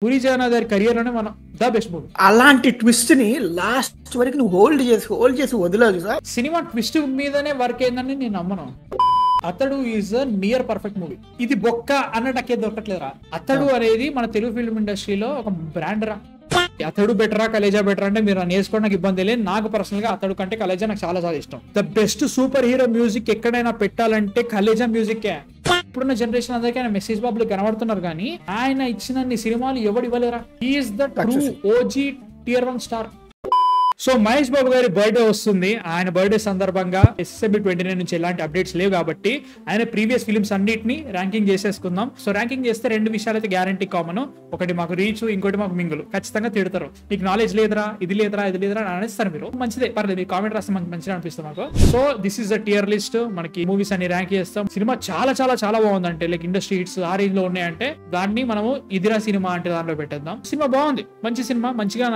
పూరి జగన్నాథ్ గారి కెరియర్ లోనే మనం ద బెస్ట్ మూవీ. అలాంటి ట్విస్ట్ ని లాస్ట్ వరకు నువ్వు హోల్డ్ చేసి వదిలేదు సార్. సినిమా ట్విస్ట్ మీదనే వర్క్ అయిందని నేను నమ్మను. అతడు is a near perfect movie. ఇది బొక్క అన్నట్టు దొరకట్లేదురా. అతడు అనేది మన తెలుగు ఫిల్మ్ ఇండస్ట్రీలో ఒక బ్రాండ్ రా. అతడు బెటరా కలేజా బెటర్ అంటే మీరు నేర్చుకోవడం నాకు ఇబ్బంది లేదు. నాకు పర్సనల్ గా అతడు కంటే కలేజా నాకు చాలా చాలా ఇష్టం. The best super hero music ఎక్కడైనా పెట్టాలంటే కలేజా మ్యూజిక్. ఇప్పుడున్న జనరేషన్ అందరికీ ఆయన మెసేజ్ బాబులు కనబడుతున్నారు కానీ ఆయన ఇచ్చిన సినిమాలు ఎవడు ఇవ్వలేరా. He's the true OG tier 1 star. So Mahesh Babu గారి బర్త్డే వస్తుంది. ఆయన బర్త్డే సందర్భంగా SSB 29 నుంచి ఎలాంటి అప్డేట్స్ లేవు కాబట్టి ఆయన ప్రీవియస్ ఫిల్మ్స్ అన్నిటిని ర్యాంకింగ్ చేసేసుకుందాం. సో ర్యాంకింగ్ చేస్తే 2 విషయాలు అయితే గ్యారంటీ కామన్. ఒకటి మాకు రీచ్, ఇంకోటి మాకు మింగులు. ఖచ్చితంగా తిడతారు, నీకు నాలెడ్జ్ లేదురా, ఇది లేదురా అని అనేస్తారు. మీరు మంచిదే, పర్లేదు, మీరు కామెంట్ రాస్తే మనకి మంచిగా అనిపిస్తుంది మాకు. So this is the tier list. మనకి మూవీస్ అన్ని ర్యాంక్ చేస్తాం. సినిమా చాలా చాలా చాలా బాగుందంటే లైక్ ఇండస్ట్రీ హిట్స్ ఆ రేంజ్ లో ఉన్నాయంటే దాన్ని మనము ఇదిరా సినిమా అంటే దాంట్లో పెట్టేద్దాం. సినిమా బాగుంది, మంచి సినిమా, మంచిగా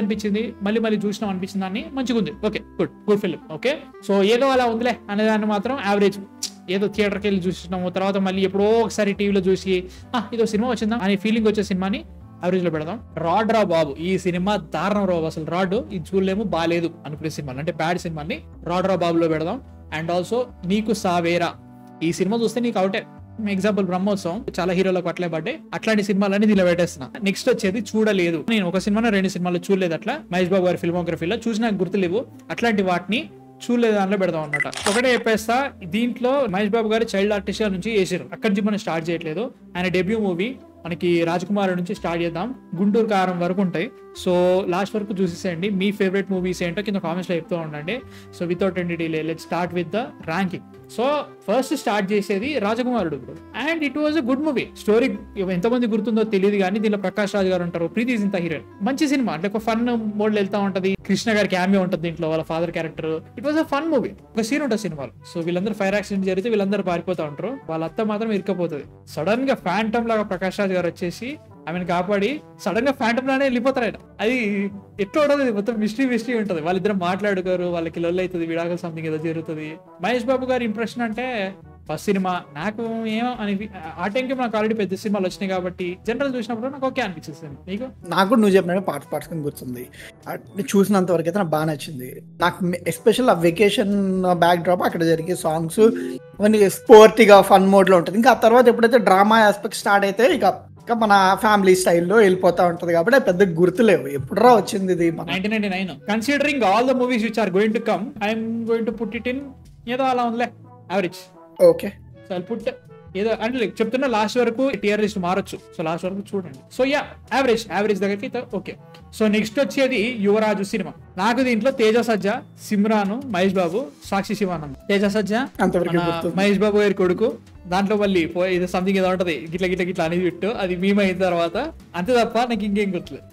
అనిపించింది. మళ్ళీ చూసినాం అనిపించింది, దాన్ని మంచిగా ఉంది. Okay, good film. Okay, so ఏదో అలా ఉందిలే అనే దాన్ని మాత్రం యావరేజ్. ఏదో థియేటర్కి వెళ్ళి చూసినాము, తర్వాత మళ్ళీ ఎప్పుడో ఒకసారి టీవీలో చూసి ఇదో సినిమా వచ్చిందా అనే ఫీలింగ్ వచ్చే సినిమాని యావరేజ్ లో పెడదాం. రాడ్ రా బాబు, ఈ సినిమా దారుణం రాబు. అసలు రాడ్ ఇది చూడలేము, బాగాలేదు అనుకునే సినిమా అంటే బ్యాడ్ సినిమాని రాడ్ రా బాబులో పెడదాం. అండ్ ఆల్సో నీకు సావేరా, ఈ సినిమా చూస్తే నీకు అవుటే. ఎగ్జాంపుల్ బ్రహ్మోత్సవం, చాలా హీరోలకు అట్లే పడ్డాయి. అట్లాంటి సినిమాలన్నీ దీనిలో పెట్టేస్తున్నా. నెక్స్ట్ వచ్చేది చూడలేదు. నేను ఒక సినిమా 2 సినిమాలు చూడలేదు. అట్లా మహేష్ బాబు గారి ఫిల్మోగ్రఫీలో చూసి నాకు గుర్తులేవు. అట్లాంటి వాటిని చూడలేదు దాంట్లో పెడదాం అనమాట. ఒకటే చెప్పేస్తా, దీంట్లో మహేష్ బాబు గారు చైల్డ్ ఆర్టిస్ట్ నుంచి చేసారు. అక్కడి నుంచి మనం స్టార్ట్ చేయట్లేదు. ఆయన డెబ్యూ మూవీ మనకి రాజకుమార్ నుంచి స్టార్ట్ చేద్దాం. గుంటూరు కారం వరకు ఉంటాయి. సో లాస్ట్ వరకు చూసేసేయండి. మీ ఫేవరెట్ మూవీస్ ఏంటో కింద కామెంట్స్ లో చెప్తూ ఉండండి. So without any delay let's start with the ranking. So first start చేసేది రాజకుమారుడు. And it was a good movie. Story ఎంతమంది గుర్తుందో తెలియదు కానీ దీనిలో ప్రకాష్ రాజ్ గారు ఉంటారు, ప్రీతి జింతా హీరోయిన్. మంచి సినిమా, అంటే ఒక ఫన్ మోడ్ వెళ్తా ఉంటది. కృష్ణ గారి క్యామియో ఉంటుంది దీంట్లో, వాళ్ళ father character. It was a fun movie. ఒక సీన్ ఉంటుంది సినిమాలో. సో వీళ్ళందరూ ఫైర్ యాక్సిడెంట్ జరిగితే వీళ్ళందరూ పారిపోతా ఉంటారు. వాళ్ళ అత్త మాత్రం ఇరుకపోతుంది. సడన్ గా ఫ్యాంటమ్ లాగా ప్రకాష్ రాజ్ గారు వచ్చేసి ఆమెను కాపాడి సడన్ గా ఫ్యాంటమ్ లానే వెళ్ళిపోతారు ఆయన. అది ఎట్లా ఉండదు, మొత్తం మిస్టరీ ఉంటుంది. వాళ్ళిద్దరు మాట్లాడుకోరు, వాళ్ళకి లొల్లి అవుతుంది, విడాకులు సంథింగ్ ఏదో జరుగుతుంది. మహేష్ బాబు గారి ఇంప్రెషన్ అంటే ఫస్ట్ సినిమా నాకు ఏమో అని, ఆ టైంకి నాకు ఆల్రెడీ పెద్ద సినిమాలు వచ్చినాయి కాబట్టి జనరల్ చూసినప్పుడు నాకు ఓకే అనిపించింది. నీకు? నాకు కూడా నువ్వు చెప్పినట్టు పార్ట్స్ గుర్తుంది. చూసినంత వరకు అయితే నాకు బాగా నచ్చింది. నాకు ఎస్పెషల్ ఆ వెకేషన్ బ్యాక్ డ్రాప్, అక్కడ జరిగే సాంగ్స్ ఇవన్నీ స్పోర్టీగా ఫన్ మోడ్ లో ఉంటుంది. ఇంకా ఆ తర్వాత ఎప్పుడైతే డ్రామా ఆస్పెక్ట్ స్టార్ట్ అయితే ఇక మన ఫ్యామిలీ స్టైల్లో వెళ్ళిపోతా ఉంటది కాబట్టి పెద్ద గుర్తులేవు. ఎప్పుడురా వచ్చింది ఇది? 1999. Considering all the movies which are going to come, I'm going to put it in ఏదో అలా ఉందిలే, average. Okay, so I put ఏదో అంటే చెప్తున్నా, లాస్ట్ వరకు టియర్ లిస్ట్ మారొచ్చు. సో లాస్ట్ వరకు చూడండి. సో యా, యావరేజ్ దగ్గరికి ఓకే. సో నెక్స్ట్ వచ్చేది యువరాజు సినిమా. నాకు దీంట్లో తేజ సజ్జా, సిమ్రాన్, మహేష్ బాబు, సాక్షి శివానంద్. తేజ సజ్జా మహేష్ బాబు గారి కొడుకు. దాంట్లో మళ్ళీ ఇది సంథింగ్ ఏదో ఉంటది, గిట్ల అనేది విట్టు, అది మేము అయిన తర్వాత అంతే తప్ప నాకు ఇంకేం గుర్తులేదు.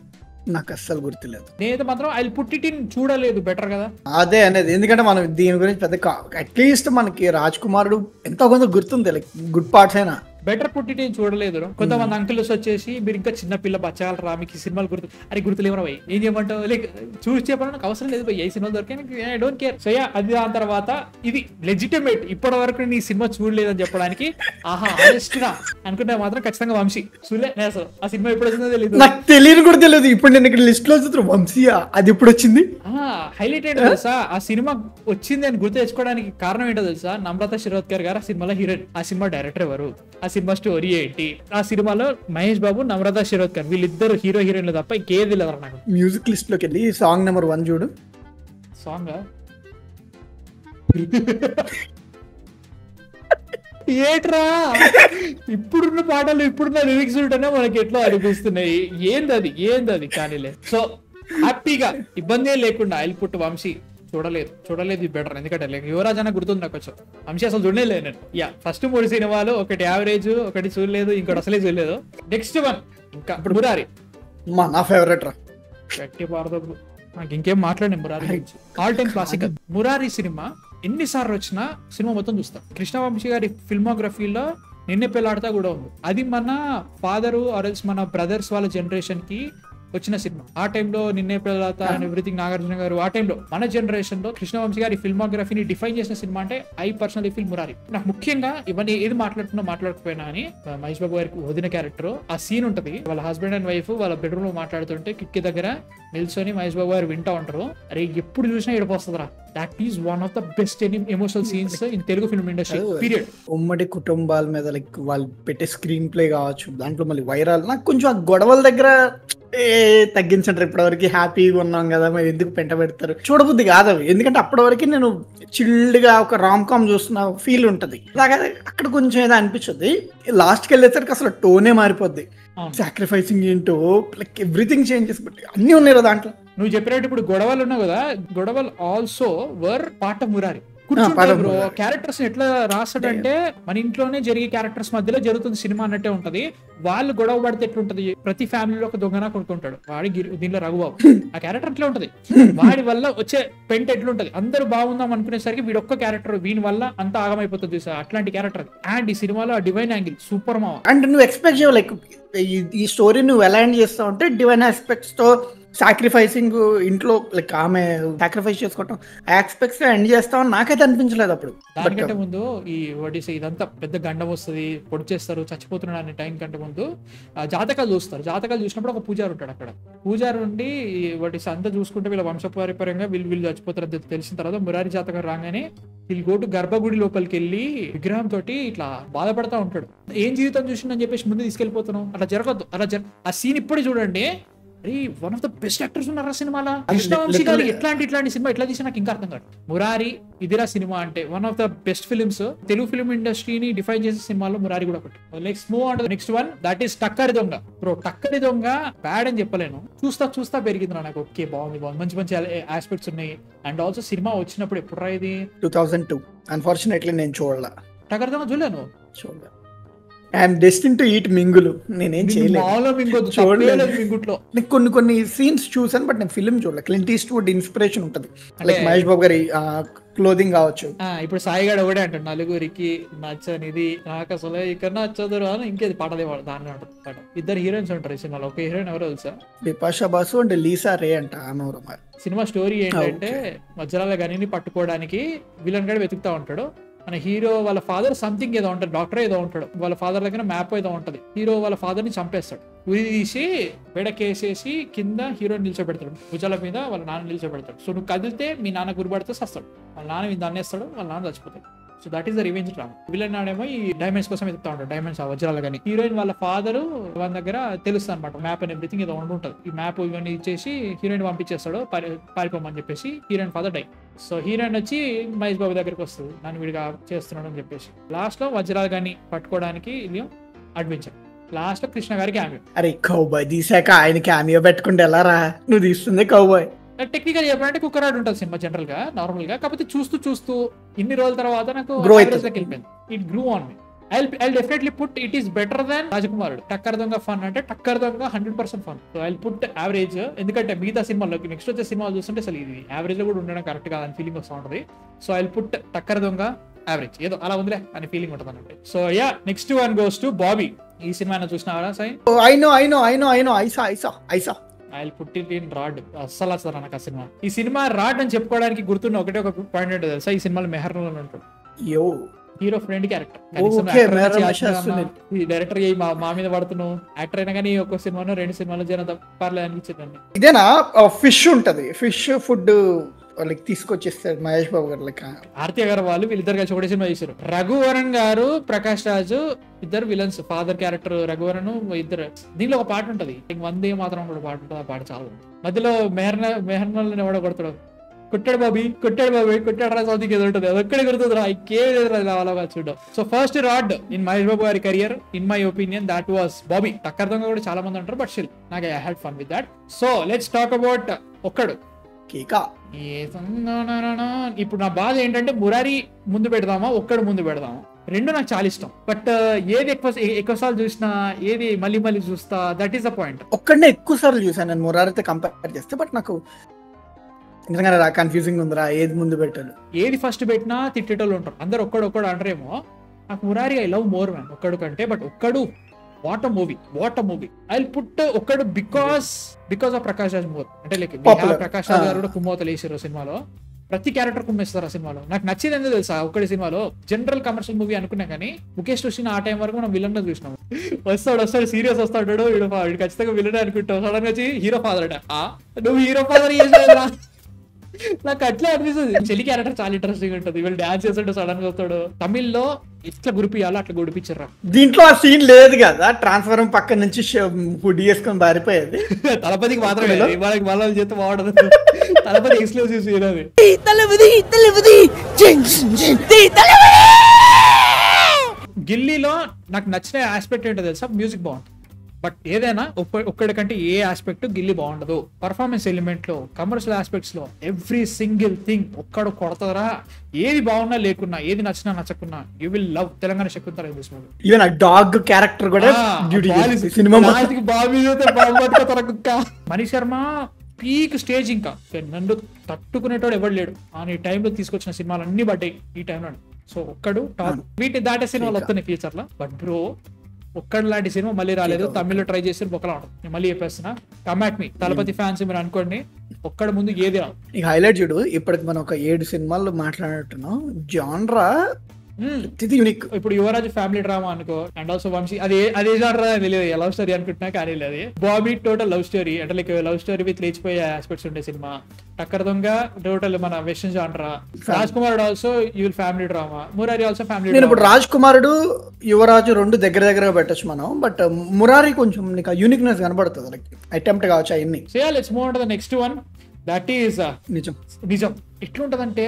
నాకు అస్సలు గుర్తులేదు. నేనైతే మాత్రం ఐ పుట్ ఇట్ ఇన్ చూడలేదు బెటర్ కదా అదే అనేది. ఎందుకంటే మనం దీని గురించి పెద్ద అట్లీస్ట్ మనకి రాజ్ కుమారుడు ఎంతో కొంత గుర్తుంది, లైక్ గుడ్ పార్ట్స్ అయినా. బెటర్ పుట్టి నేను చూడలేదు. కొంతమంది అంకుల్స్ వచ్చేసి మీరు ఇంకా చిన్న పిల్ల బచ్చాలు రా, మీకు ఈ సినిమాలు గుర్తులేవరా భయ్, ఏం చేయమంటావు, లైక్ చూసి చెప్పడం నాకు అవసరం లేదు భయ్, ఏ సినిమాలు దొరికాయి, ఐ డోంట్ కేర్. సో అది దాని తర్వాత ఇది లెజిటిమేట్. ఇప్పటి వరకు నీ సినిమా చూడలేదని చెప్పడానికి ఆహా ఆనెస్ట్ గా అనుకుంటే మాత్రం ఖచ్చితంగా వంశీ చూడలే. అసలు ఆ సినిమా ఎప్పుడు వచ్చిందో తెలియదు, నాకు తెలియని కూడా తెలియదు. ఇప్పుడు నేను ఇక్కడ లిస్ట్ లో చూస్తున్నా వంశీయా, అది ఇప్పుడు వచ్చింది. హైలైట్ ఏంటో తెలుసా, ఆ సినిమా వచ్చింది అని గుర్తు తెచ్చుకోవడానికి కారణం ఏంటో తెలుసా, నమ్రత శిరోద్కర్ గారు ఆ సినిమాలో హీరోయిన్. ఆ సినిమా డైరెక్టర్ ఎవరు, ఆ సినిమా స్టోరీ ఏంటి, ఆ సినిమాలో మహేష్ బాబు, నమ్రత శిరోద్కర్ వీళ్ళిద్దరు హీరో హీరోయిన్లు తప్ప ఇంకేది లేదు నాకు. మ్యూజిక్ లిస్ట్ లోకి వెళ్ళి సాంగ్ నెంబర్ 1 చూడు. సాంగ్ ఏట్రా, ఇప్పుడున్న పాటలు ఇప్పుడున్న లిరిక్స్ ఉంటేనే మనకి ఎట్లా అనిపిస్తున్నాయి. ఏంది అది కానీలే. సో హ్యాపీగా ఇబ్బంది లేకుండా ఐల్ పుట్ వంశీ చూడలేదు ఇది బెటర్. ఎందుకంటే యువరాజ్ అన్న గుర్తుంది నాకు కొంచెం, వంశీ అసలు చూడలేదు నేను. యా, ఫస్ట్ 3 సినిమాలు, ఒకటి యావరేజ్, ఒకటి చూడలేదు, ఇంకోటి అసలే చూడలేదు. నెక్స్ట్ వన్ ఇంకా మురారి, నా ఫేవరెట్ రా. గట్టి పారదబ్బు, నాకు ఇంకేం మాట్లాడే మురారి గురించి. All time classic Murari cinema. ఎన్నిసార్లు వచ్చినా సినిమా మొత్తం చూస్తాం. కృష్ణవంశీ గారి ఫిల్మోగ్రఫీలో నిన్నే పెళ్ళాడతా కూడా ఉంది. అది మన ఫాదరు ఆర్ఎల్స్ మన బ్రదర్స్ వాళ్ళ జనరేషన్ కి వచ్చిన సినిమా. ఆ టైంలో నిన్నే ప్రదాత అండ్ ఎవ్రీథింగ్ నాగార్జున గారు ఆ టైంలో మన జనరేషన్ లో కృష్ణవంశీ గారి ఫిల్మోగ్రఫీని డిఫైన్ చేసిన సినిమా అంటే ఐ పర్సనలీ ఫీల్ మురారి. నాకు ముఖ్యంగా ఇవన్నీ ఏది మాట్లాడకపోయినా అని మహేష్ బాబు గారికి వదిన క్యారెక్టర్ ఆ సీన్ ఉంటది, వాళ్ళ హస్బెండ్ అండ్ వైఫ్ వాళ్ళ బెడ్రూమ్ లో మాట్లాడుతుంటే కిక్కి దగ్గర నిల్చొని మహేష్ బాబు గారు వింటా ఉంటారు. అరే ఎప్పుడు చూసినా ఏడిపోస్తుందిరా. That is one of the best emotional scenes in Telugu film industry period. ఉమ్మడి కుటుంబాల మీద లైక్ వాళ్ళు పెట్టే స్క్రీన్ ప్లే కావచ్చు, దాంట్లో మళ్ళీ వైరల్. నాకు కొంచెం ఆ గొడవల దగ్గర తగ్గించండి, ఇప్పటివరకు హ్యాపీగా ఉన్నాం కదా మరి ఎందుకు పెంట పెడతారు, చూడబుద్ధి కాదు అవి. ఎందుకంటే అప్పటి వరకు నేను చిల్డ్ గా ఒక రామ్ కామ్ చూస్తున్న ఫీల్ ఉంటది. అలాగే అక్కడ కొంచెం ఏదో అనిపించద్ది, లాస్ట్కి వెళ్ళేసరికి అసలు టోనే మారిపోద్ది. సాక్రిఫైసింగ్ ఏంటో లైక్ ఎవ్రీథింగ్ చేంజెస్ అన్ని ఉన్నాయి కదా దాంట్లో. నువ్వు చెప్పినట్టు ఇప్పుడు గొడవలు ఉన్నావు కదా, గొడవలు also were part of Murari. కూర్చుంటారు బ్రో, క్యారెక్టర్స్ ఎట్లా రాస్తాడంటే మన ఇంట్లోనే జరిగే క్యారెక్టర్స్ మధ్యలో జరుగుతుంది సినిమా అన్నట్టే ఉంటది. వాళ్ళు గొడవ పడితే ఎట్లుంటది, ప్రతి ఫ్యామిలీలో ఒక దొంగన కొడుకుంటాడు, వాడి దీనిలో రఘుబాబు ఆ క్యారెక్టర్ అట్లా ఉంటది. వాడి వల్ల వచ్చే పెంట ఎట్లుంటది, అందరూ బాగుందాం అనుకునేసరికి వీడు ఒక్క క్యారెక్టర్ వీని వల్ల అంత ఆగమైపోతుంది సార్, అట్లాంటి క్యారెక్టర్. అండ్ ఈ సినిమాలో ఆ డివైన్ యాంగిల్ సూపర్ మా. అండ్ నువ్వు ఎక్స్పెక్ట్ చేయవు లైక్ ఈ స్టోరీ నువ్వు ఎలా ఎండ్ చేస్తావు అంటే డివైన్ ఆస్పెక్ట్స్ తో సాక్రిఫైసింగ్, ఇంట్లో లైక్ ఆమె సాక్రిఫైస్ చేసుకోవటం ఆస్పెక్ట్స్ ఎండ్ చేస్తామని నాకైతే అనిపించలేదు అప్పుడు. దానికంటే ముందు ఈ వడ్డీసీ ఇదంతా పెద్ద గండం వస్తుంది, పొడి చేస్తారు, చచ్చిపోతున్నాడు అనే టైం కంటే ముందు జాతకాలు చూస్తారు. జాతకాలు చూసినప్పుడు ఒక పూజారి ఉంటాడు అక్కడ. పూజారి ఉండి వడ్డీసీ అంతా చూసుకుంటే వీళ్ళ వంశపారంపర్యంగా వీళ్ళు చచ్చిపోతారు తెలిసిన తర్వాత మురారి జాతకం రాగానే వీళ్ళు గోటు గర్భగుడి లోపలికి వెళ్ళి విగ్రహం తోటి ఇట్లా బాధపడతా ఉంటాడు. ఏం జీవితం చూసిందని చెప్పేసి ముందు తీసుకెళ్లిపోతున్నాం, అట్లా జరగద్దు. ఆ సీన్ ఇప్పుడే చూడండి, అరే one of the best actors ఉన్నారు ఆ సినిమాలో. కృష్ణవంశీ గారు ఇట్లాంటి సినిమా ఎట్లా తీసి నాకు ఇంకా అర్థం కాదు. మురారి ఇదిరా సినిమా అంటే one of the best films, Telugu film ఇండస్ట్రీని డిఫైన్ చేసే సినిమాలో మురారి కూడా ఒకటి. Let's move on to the next one, that is Takkari Donga. Bro టక్కరి దొంగ బ్యాడ్ అని చెప్పలేను, చూస్తా పెరిగింది నాకు. ఓకే బాగుంది, మంచి ఆస్పెక్ట్స్ ఉన్నాయి. అండ్ ఆల్సో సినిమా వచ్చినప్పుడు ఎప్పుడు రా ఇది 2002. అన్ఫార్చునేట్లీ నేను చూడలా టక్కరి దొంగ, చూడలేను. ఐఎమ్ డెస్టిన్ టు ఈట్ మింగులు, నేనేం చేయలేదు. కొన్ని సీన్స్ చూసాను బట్ నేను ఫిల్మ్ చూడలేదు. క్లింట్ ఈస్ట్వుడ్ ఇన్స్పిరేషన్ ఉంటుంది, లైక్ మహేష్ బాబు గారి క్లోదింగ్ కావచ్చు. ఇప్పుడు సాయిగాడు ఒకటే అంటాడు, నలుగురికి నచ్చనిది నాకు అసలు ఇక్కడ నచ్చదు అని ఇంకేది పాటలే దాన్ని ఉంటుంది పాట. ఇద్దరు హీరోయిన్స్ ఉంటారు ఈ సినిమాలో, ఒక హీరోయిన్ ఎవరో తెలుసా, బిపాషా బాసు అండ్ లీసా రే అంట. సినిమా స్టోరీ ఏంటంటే వజ్రాల గనిని పట్టుకోవడానికి విలన్ గడు వెతుకుతా ఉంటాడు. మన హీరో వాళ్ళ ఫాదర్ సంథింగ్ ఏదో ఉంటాడు, డాక్టర్ ఏదో ఉంటాడు, వాళ్ళ ఫాదర్ దగ్గర మ్యాప్ ఏదో ఉంటది. హీరో వాళ్ళ ఫాదర్ ని చంపేస్తాడు, ఉరి తీసి బెడకేసేసి కింద హీరోని నిల్చోబెడతాడు, భుజాల మీద వాళ్ళ నాన్న నిల్చోబెడతాడు. సో నువ్వు కదిలితే మీ నాన్న గురిపడితే సస్తాడు, వాళ్ళ నాన్న మీద అన్నేస్తాడు, వాళ్ళ నాన్న చచ్చిపోతాడు. So that is the revenge drama. Villain నాడేమో ఈ డైమండ్స్ కోసం ఎత్తుతా ఉంటాడు, డైమండ్స్ వజ్రాలు. కానీ హీరోయిన్ వాళ్ళ ఫాదర్ వాళ్ళ దగ్గర తెలుస్తుంది అనమాట, మ్యాప్ అండ్ ఎవ్రీథింగ్ ఏదో ఉంటుంది. ఈ మ్యాప్ ఇవన్నీ ఇచ్చేసి హీరోయిన్ పంపించేస్తాడు పారిపోమని చెప్పేసి. Heroine father die. So heroine వచ్చి మహేష్ బాబు దగ్గరికి వస్తుంది, నన్ను వీడిగా చేస్తున్నాడు అని చెప్పేసి. లాస్ట్ లో వజ్రాలు కానీ పట్టుకోవడానికి ఇది అడ్వెంచర్. లాస్ట్ లో కృష్ణ గారి క్యామియో. అరే కౌబాయ్ తీసాక ఆయన క్యామియో పెట్టుకుంటే ఎలా రా, నువ్వు తీస్తుంది కౌబాయ్. టెక్నికల్ చెప్పాలంటే కుక్కర్ ఆడు ఉంటుంది సినిమా జనరల్ గా, నార్మల్ గా. కాకపోతే చూస్తూ ఇన్ని రోజుల తర్వాత నాకు వెళ్ళిపోయింది. It గ్రూ on me. I'll definitely put it is better than రాజకుమారుడు. టక్కర్ దొంగ ఫన్ అంటే టక్కర్ దొంగ 100% fun. So I'll put average, ఎందుకంటే మిగతా సినిమాల్లోకి నెక్స్ట్ వచ్చే సినిమాలు చూస్తుంటే అసలు ఇది యావరేజ్ లో కూడా ఉండడం కరెక్ట్ కాదని ఫీలింగ్ వస్తూ ఉంటుంది. సో I'll put టక్కర్ దొంగ యావరేజ్, ఏదో అలా ఉందిలే అని ఫీలింగ్ ఉంటుంది అన్నట్టు. So yeah, next one goes to Bobby. ఈ సినిమా చూసినావా Sai? I'll put it in rod. అస్సలు వస్తారు నాకు ఆ సినిమా. ఈ సినిమా రాడ్ అని చెప్పుకోవడానికి గుర్తున్న ఒకటే ఒక పాయింట్ ఏంటో తెలుసా, ఈ సినిమాలో మెహర్ ఉంటాడు, హీరో ఫ్రెండ్ క్యారెక్టర్. డైరెక్టర్ మా మీద పడుతున్నావు, యాక్టర్ అయినా కానీ ఒక సినిమాలో 2 సినిమాలో జన పర్లేదు అనిపించిందండి. ఇదేనా ఫిష్ ఉంటది, ఫిష్ ఫుడ్ వాళ్ళకి తీసుకొచ్చేస్తారు మహేష్ బాబు గారు లెక్క. ఆర్తి అగర్వాల్ వీళ్ళిద్దరు కలిసి ఒకటే సినిమా చేశారు. రఘువరన్ గారు, ప్రకాష్ రాజు ఇద్దరు విలన్స్. ఫాదర్ క్యారెక్టర్ రఘువరన్ ఇద్దరు. దీనిలో ఒక పాట ఉంటది, వందే మాత్రం కూడా పాట ఉంటుంది. ఆ పాట చాలా మధ్యలో మెహర్నల్ ఎవడో కొడతాడు, కొట్టాడు బాబీ కొట్టాడు రా సంథింగ్ ఏదో ఉంటుంది, అది ఒక్కడే గుర్తుంది రా, ఇంకేలా చూడడం. So first rod in Mahesh Babu గారి career in my opinion that was Bobby. Takkar Donga కూడా చాలా మంది అంటారు, బట్ స్టిల్ నాకు I had fun with that. So let's talk about Okkadu. ఇప్పుడు నా బాధ ఏంటంటే మురారి ముందు పెడదామా ఒక్కడు ముందు పెడదామా, రెండు నాకు చాలా ఇష్టం. బట్ ఏది ఎక్కువ సార్లు చూసినా, ఏది మళ్ళీ చూస్తా, దట్ ఈస్ ద పాయింట్. ఒక్కడనే ఎక్కువ సార్లు చూసాను నేను మురారితో కంపేర్ చేస్తే. బట్ నాకు కన్ఫ్యూజింగ్ ఉందిరా, ఏది ముందు పెట్టాను, ఏది ఫస్ట్ పెట్టినా తిట్టేటోళ్ళు ఉంటారు అందరు. ఒక్కడు అంటారేమో, నాకు Murari I love more man Okkadu కంటే. But Okkadu what a movie I put Okkadu because of Prakash Raj more అంటే లైక్ ప్రకాష్ రాజ్ గారు కూడా కుమ్మోతలు వేసారు సినిమాలో, ప్రతి క్యారెక్టర్ కుమ్మేస్తారు ఆ సినిమాలో. నాకు నచ్చింది ఎందుకు తెలుసా, ఒక్కడి సినిమాలో జనరల్ కమర్షియల్ మూవీ అనుకున్నా కానీ ముఖేష్ వచ్చిన ఆ టైం వరకు మనం విలన్ లో చూసినాం. వస్తాడు సీరియస్ వస్తాడు, వీడు ఖచ్చితంగా విలన్ అనుకుంటావు, సడన్ గా వచ్చి హీరో ఫాదర్ అట, నువ్వు హీరో ఫాదర్ చేసేదా? నాకు అట్లా అనిపిస్తుంది. చెల్లి క్యారెక్టర్ చాలా ఇంట్రెస్టింగ్ ఉంటుంది, వీళ్ళు డాన్స్ చేస్తాడు, సడన్ గా వస్తాడు. తమిళ్లో ఇట్లా గురిపియాలో అట్లా గుడిపించారు. దీంట్లో ఆ సీన్ లేదు కదా, ట్రాన్స్ఫార్మర్ పక్క నుంచి హుడ్ వేసుకొని పారిపోయేది. తలపతికి మాత్రమే, వాళ్ళకి వాళ్ళ చేత బాగుండదు. తలపతి ఎక్స్క్లూసివ్ సీన్ అది. గిల్లీలో నాకు నచ్చిన ఆస్పెక్ట్ ఏంటో తెలుసా, మ్యూజిక్ బాగుంటుంది. బట్ ఏదైనా ఒక్కడికంటే ఏ ఆస్పెక్ట్ గిల్లీ బాగుండదు. పర్ఫార్మెన్స్ ఎలిమెంట్ లో, కమర్షియల్ ఆస్పెక్ట్స్ లో ఎవ్రీ సింగిల్ థింగ్ ఒక్కడు కొడతారా. ఏది బాగున్నా లేకున్నా, ఏది నచ్చినా నచ్చకున్నా, you will love Telangana Shakuntala. Even ఆ డాగ్ క్యారెక్టర్ కూడా సినిమా మనీష్ శర్మ పీక్ స్టేజ్, ఇంకా నన్ను తట్టుకునేటోడు ఎవడు లేడు. ఆ టైంలో తీసుకొచ్చిన సినిమాలు అన్ని పడ్డాయి ఈ టైంలో. సో ఒక్కడు టాప్. వీటిని దాటే సినిమాలు వస్తున్నాయి ఫ్యూచర్ లో. బట్ బ్రో ఒక్కడు లాంటి సినిమా మళ్ళీ రాలేదు. తమిళ్లో ట్రై చేసి బొక్కలా ఉంటుంది. నేను మళ్ళీ చెప్పేస్తున్నా, come at me Thalapathy fans మీరు అనుకోండి, ఒక్కడ ముందు ఏది రాదు. ఇక హైలైట్ చూడు, ఇప్పటికి మనం ఒక 7 సినిమాలు మాట్లాడుతున్నాం. Genre unique. ఇప్పుడు యువరాజు ఫ్యామిలీ డ్రామా అనుకో, అండ్ ఆల్సో వంశీ అదే జాన్రా తెలియదు, లవ్ స్టోరీ అనుకుంటున్నా కానీ లేదు. బాబీ టోటల్ లవ్ స్టోరీ, అంటే లైక్ లవ్ స్టోరీ విత్ లేచిపోయే ఆస్పెక్ట్స్ ఉండే సినిమా. టక్కర్ దొంగ టోటల్ మన western genre. Raj Kumar also your family drama. Murari also family. నేను ఇప్పుడు రాజ్ కుమారుడు యువరాజు 2 దగ్గరగా పెట్టచ్చు మనం. బట్ మురారి కొంచెం నీకు యూనిక్నెస్ కనబడుతుంది, లైక్ అటెంప్ట్ కావచ్చు అవన్నీ. So let's move on to the next one. That is నిజం. ఎట్లుంటదంటే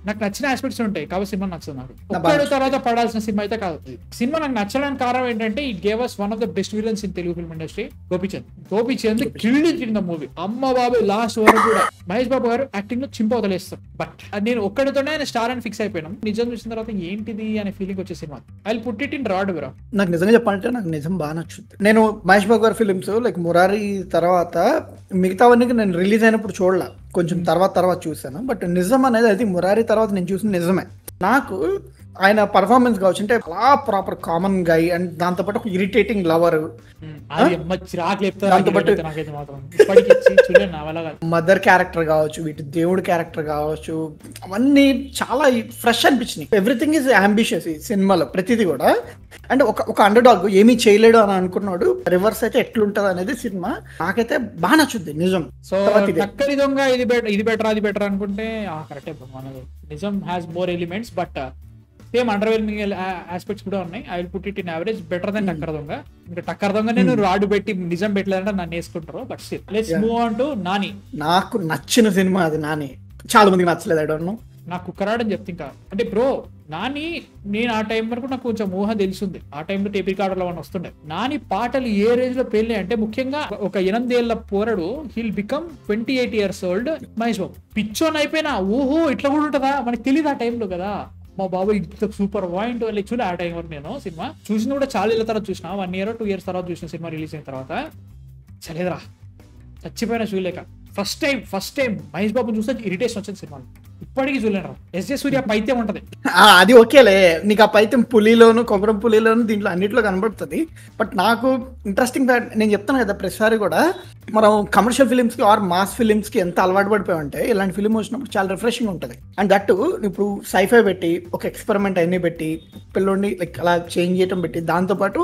నాకు నచ్చిన ఆస్పెక్ట్స్ ఉంటాయి కాబట్టి సినిమా నచ్చదు నాకు. ఒక్కడు తర్వాత పడాల్సిన సినిమా అయితే కాదు. సినిమా నాకు నచ్చడానికి కారణం ఏంటంటే it gave us one of the best villains in Telugu film industry, Gopichand killed in the movie. అమ్మ బాబు లాస్ట్ వరకు కూడా మహేష్ బాబు గారు యాక్టింగ్ లో చింప వదిలేస్తారు. బట్ నేను ఒక్కడితోనే ఆయన స్టార్ అని ఫిక్స్ అయిపోయినాం. నిజం చూసిన తర్వాత ఏంటిది అనే ఫీలింగ్ వచ్చే cinema. I will put it in rod bro. నాకు నిజంగా చెప్పాలంటే నాకు నిజం బాగా నచ్చుద్ది. నేను మహేష్ బాబు గారి ఫిలిమ్స్ లైక్ మురారి తర్వాత మిగతావన్నీ నేను రిలీజ్ అయినప్పుడు చూడలే, కొంచెం తర్వాత చూసాను. బట్ నిజం అనేది అది మురారి తర్వాత నేను చూసిన నిజమే. నాకు ఆయన పర్ఫార్మెన్స్ కావచ్చు, అంటే అలా ప్రాపర్ కామన్ గై అండ్ దాంతోపాటు ఒక ఇరిటేటింగ్ లవర్, మదర్ క్యారెక్టర్ కావచ్చు, వీటి దేవుడు క్యారెక్టర్ కావచ్చు, అవన్నీ చాలా ఫ్రెష్ అనిపించినాయి. ఎవ్రీథింగ్ ఈజ్ అంబిషియస్ ఈ సినిమాలో, ప్రతిదీ కూడా. అండ్ ఒక అండర్ డాగ్ ఏమీ చేయలేడు అని అనుకున్నాడు, రివర్స్ అయితే ఎట్లుంటది అనేది సినిమా నాకైతే బాగా నచ్చుద్ది. నిజం ఇది బెటర్ అది బెటర్ అనుకుంటే కరెక్టే. Nijam has more elements but same underwhelming aspects కూడా ఉన్నాయి. I will put it in average better than Takkar Donga. ఇంకా టక్కర్ దొంగ నేను రాడు పెట్టి నిజం పెట్టలేదంటే నన్ను వేసుకుంటారు. But still let's move on to Nani. నాకు నచ్చిన సినిమా అది నాని. చాలా మందికి నచ్చలేదు, ఐ డోంట్ నో. నాకు కుక్కరాడని చెప్తే ఇంకా అంటే బ్రో నాని, నేను ఆ టైం వరకు నాకు కొంచెం ఊహ తెలిసింది. ఆ టైంలో టేప్ రికార్డర్లో అని వస్తుండే. నాని పాటలు ఏ రేంజ్ లో పేలినాయి అంటే, ముఖ్యంగా ఒక 8 ఏళ్ల పోరడు he'll become 28 years old Mahesh Babu. పిచ్చోన్ అయిపోయినా ఊహో ఇట్లా కూడా ఉంటుందా మనకి తెలియదు ఆ టైంలో కదా. మా బాబు ఇంత సూపర్ పాయింట్ చూడ. ఆ టైం వరకు నేను సినిమా చూసిన కూడా చాలా ఏళ్ళ తర్వాత చూసిన, 1 year 2 years తర్వాత చూసిన సినిమా రిలీజ్ అయిన తర్వాత. చలేదురా, చచ్చిపోయిన చూడలేక. ఫస్ట్ టైం మహేష్ బాబు చూస్తే ఇరిటేషన్ వచ్చింది సినిమా. ఇప్పటికీ చూడలేరు. ఎస్జే సూర్య పైత్యం ఉంటది, అది ఓకేలే. నీకు ఆ పైత్యం పులిలోను కొబ్బరం పులిలోను దీంట్లో అన్నింటిలో కనబడుతుంది. బట్ నాకు ఇంట్రెస్టింగ్ నేను చెప్తాను కదా ప్రతిసారి కూడా, మనం కమర్షియల్ ఫిలిమ్స్ కి ఆర్ మాస్ ఫిలిమ్స్ కి ఎంత అలవాటు పడిపోయి ఉంటే ఇలాంటి ఫిలిం వచ్చినప్పుడు చాలా రిఫ్రెషింగ్ ఉంటుంది. అండ్ దట్ ఇప్పుడు సైఫై పెట్టి ఒక ఎక్స్పెరిమెంట్ అన్ని పెట్టి పిల్లోడిని లైక్ అలా చేంజ్ చేయటం పెట్టి, దాంతోపాటు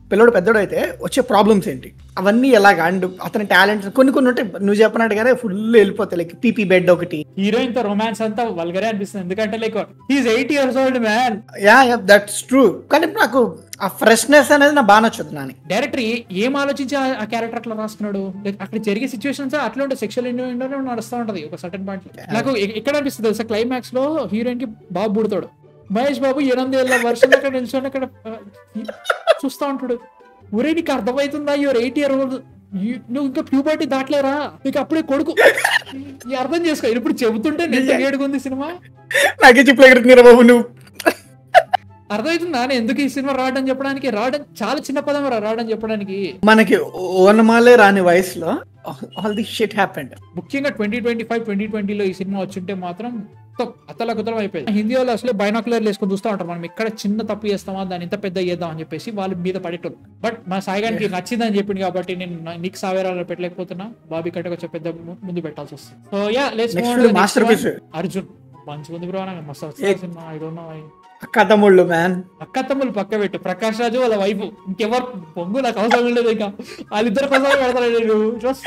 పిల్లడు పెద్దోడు అయితే వచ్చే ప్రాబ్లమ్స్ ఏంటి అవన్నీ ఎలాగా, అండ్ అతని టాలెంట్స్ కొన్ని ఉంటే నువ్వు చెప్పినట్టుగానే ఫుల్ వెళ్ళిపోతాయి. లైక్ పీపీ బెడ్ ఒకటి, హీరోయిన్ తో రొమాన్స్ అంతా వల్గరే అనిపిస్తుంది. ఎందుకంటే like he's 8 years old man. Yeah that's true. కానీ నాకు ఆ ఫ్రెష్నెస్ అనేది నాకు బాగా నచ్చుతుంది. నాని డైరెక్టర్ ఏం ఆలోచించి ఆ క్యారెక్టర్ అట్లా రాసుకున్నాడు. అక్కడ జరిగే సిచ్యువేషన్స్ అట్లా ఉంటాయి, సెక్షువల్ ఇండియో నడుస్తూ ఉంటది ఒక సర్టన్ పాయింట్. నాకు ఎక్కడ అనిపిస్తుంది తెలుసా, క్లైమాక్స్ లో హీరోయిన్ కి బాబు పుడతాడు, మహేష్ బాబు 8 ఏళ్ల వర్షం అక్కడ నిల్చొని అక్కడ చూస్తా ఉంటాడు. ఒరే నీకు అర్థమవుతుందా, యువర్ 8 year old, నువ్వు ఇంకా ప్యూబర్టీ దాటలేరా, నీకు అప్పుడే కొడుకు. అర్థం చేసుకో. ఇప్పుడు చెబుతుంటే నేను ఏడుగుంది సినిమా, నాకే చెప్పలేరు బాబు నువ్వు. అర్థమవుతుందా ఎందుకు ఈ సినిమా రావడం చెప్పడానికి? రావడం చాలా చిన్న పదం రావడం చెప్పడానికి. మనకి ఓనమాలే రాని వయసులో ఆల్ ది షిట్ హ్యాపెండ్. ముఖ్యంగా 2025 2020లో ఈ సినిమా వచ్చుంటే మాత్రం మొత్తం అతలకుతలం అయిపోయింది. హిందీ వాళ్ళు అసలే బైనాకులర్లు వేసుకొని చూస్తూ ఉంటారు, మనం ఇక్కడ చిన్న తప్పు చేస్తామా దాన్ని ఇంత పెద్ద చేద్దాం అని చెప్పేసి వాళ్ళ మీద పడేటోళ్ళు. బట్ మా సాయిగానికి నచ్చిందని చెప్పింది కాబట్టి నేను నీకు సావేరాలో పెట్టలేకపోతున్నా, బాబీ కంటే కొంచెం పెద్ద ముందు పెట్టాల్సి వస్తుంది. So yeah let's move on to next one. Arjun మంచిగా ఉంది బ్రో, నాకు మస్తు సినిమా. ఐ డోంట్ నో అక్క తమ్ముళ్ళు మ్యాన్, అక్క తమ్ముళ్ళు పక్క పెట్టు, ప్రకాష్ రాజు వాళ్ళ వైఫ్, ఇంకెవరు పొంగు నాకు అవసరం లేదు. ఇంకా వాళ్ళిద్దరు కోసం పెడతాను నేను.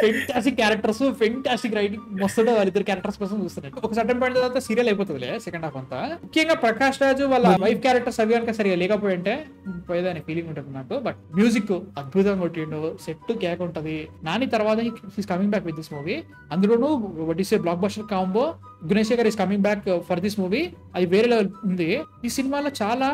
ఫెంటాస్టిక్ క్యారెక్టర్స్, ఫెంటాస్టిక్ రైటింగ్ మస్తుంటే వాళ్ళిద్దరు క్యారెక్టర్స్ కోసం చూస్తున్నాను. ఒక సర్టన్ పాయింట్ తర్వాత సీరియల్ అయిపోతుంది సెకండ్ హాఫ్ అంతా. ముఖ్యంగా ప్రకాష్ రాజు వాళ్ళ వైఫ్ క్యారెక్టర్స్ అవి కనుక సరిగా లేకపోయింటే పోయేదాని ఫీలింగ్ ఉంటుంది నాకు. బట్ మ్యూజిక్ అద్భుతంగా కొట్టిండు, సెట్ కేక్ ఉంటది. నాని తర్వాత he's coming back with this movie. అందులోనూ what is a blockbuster combo. Gunasekhar is coming back for this movie. అది వేరే లెవెల్ ఉంది. ఈ సినిమాలో చాలా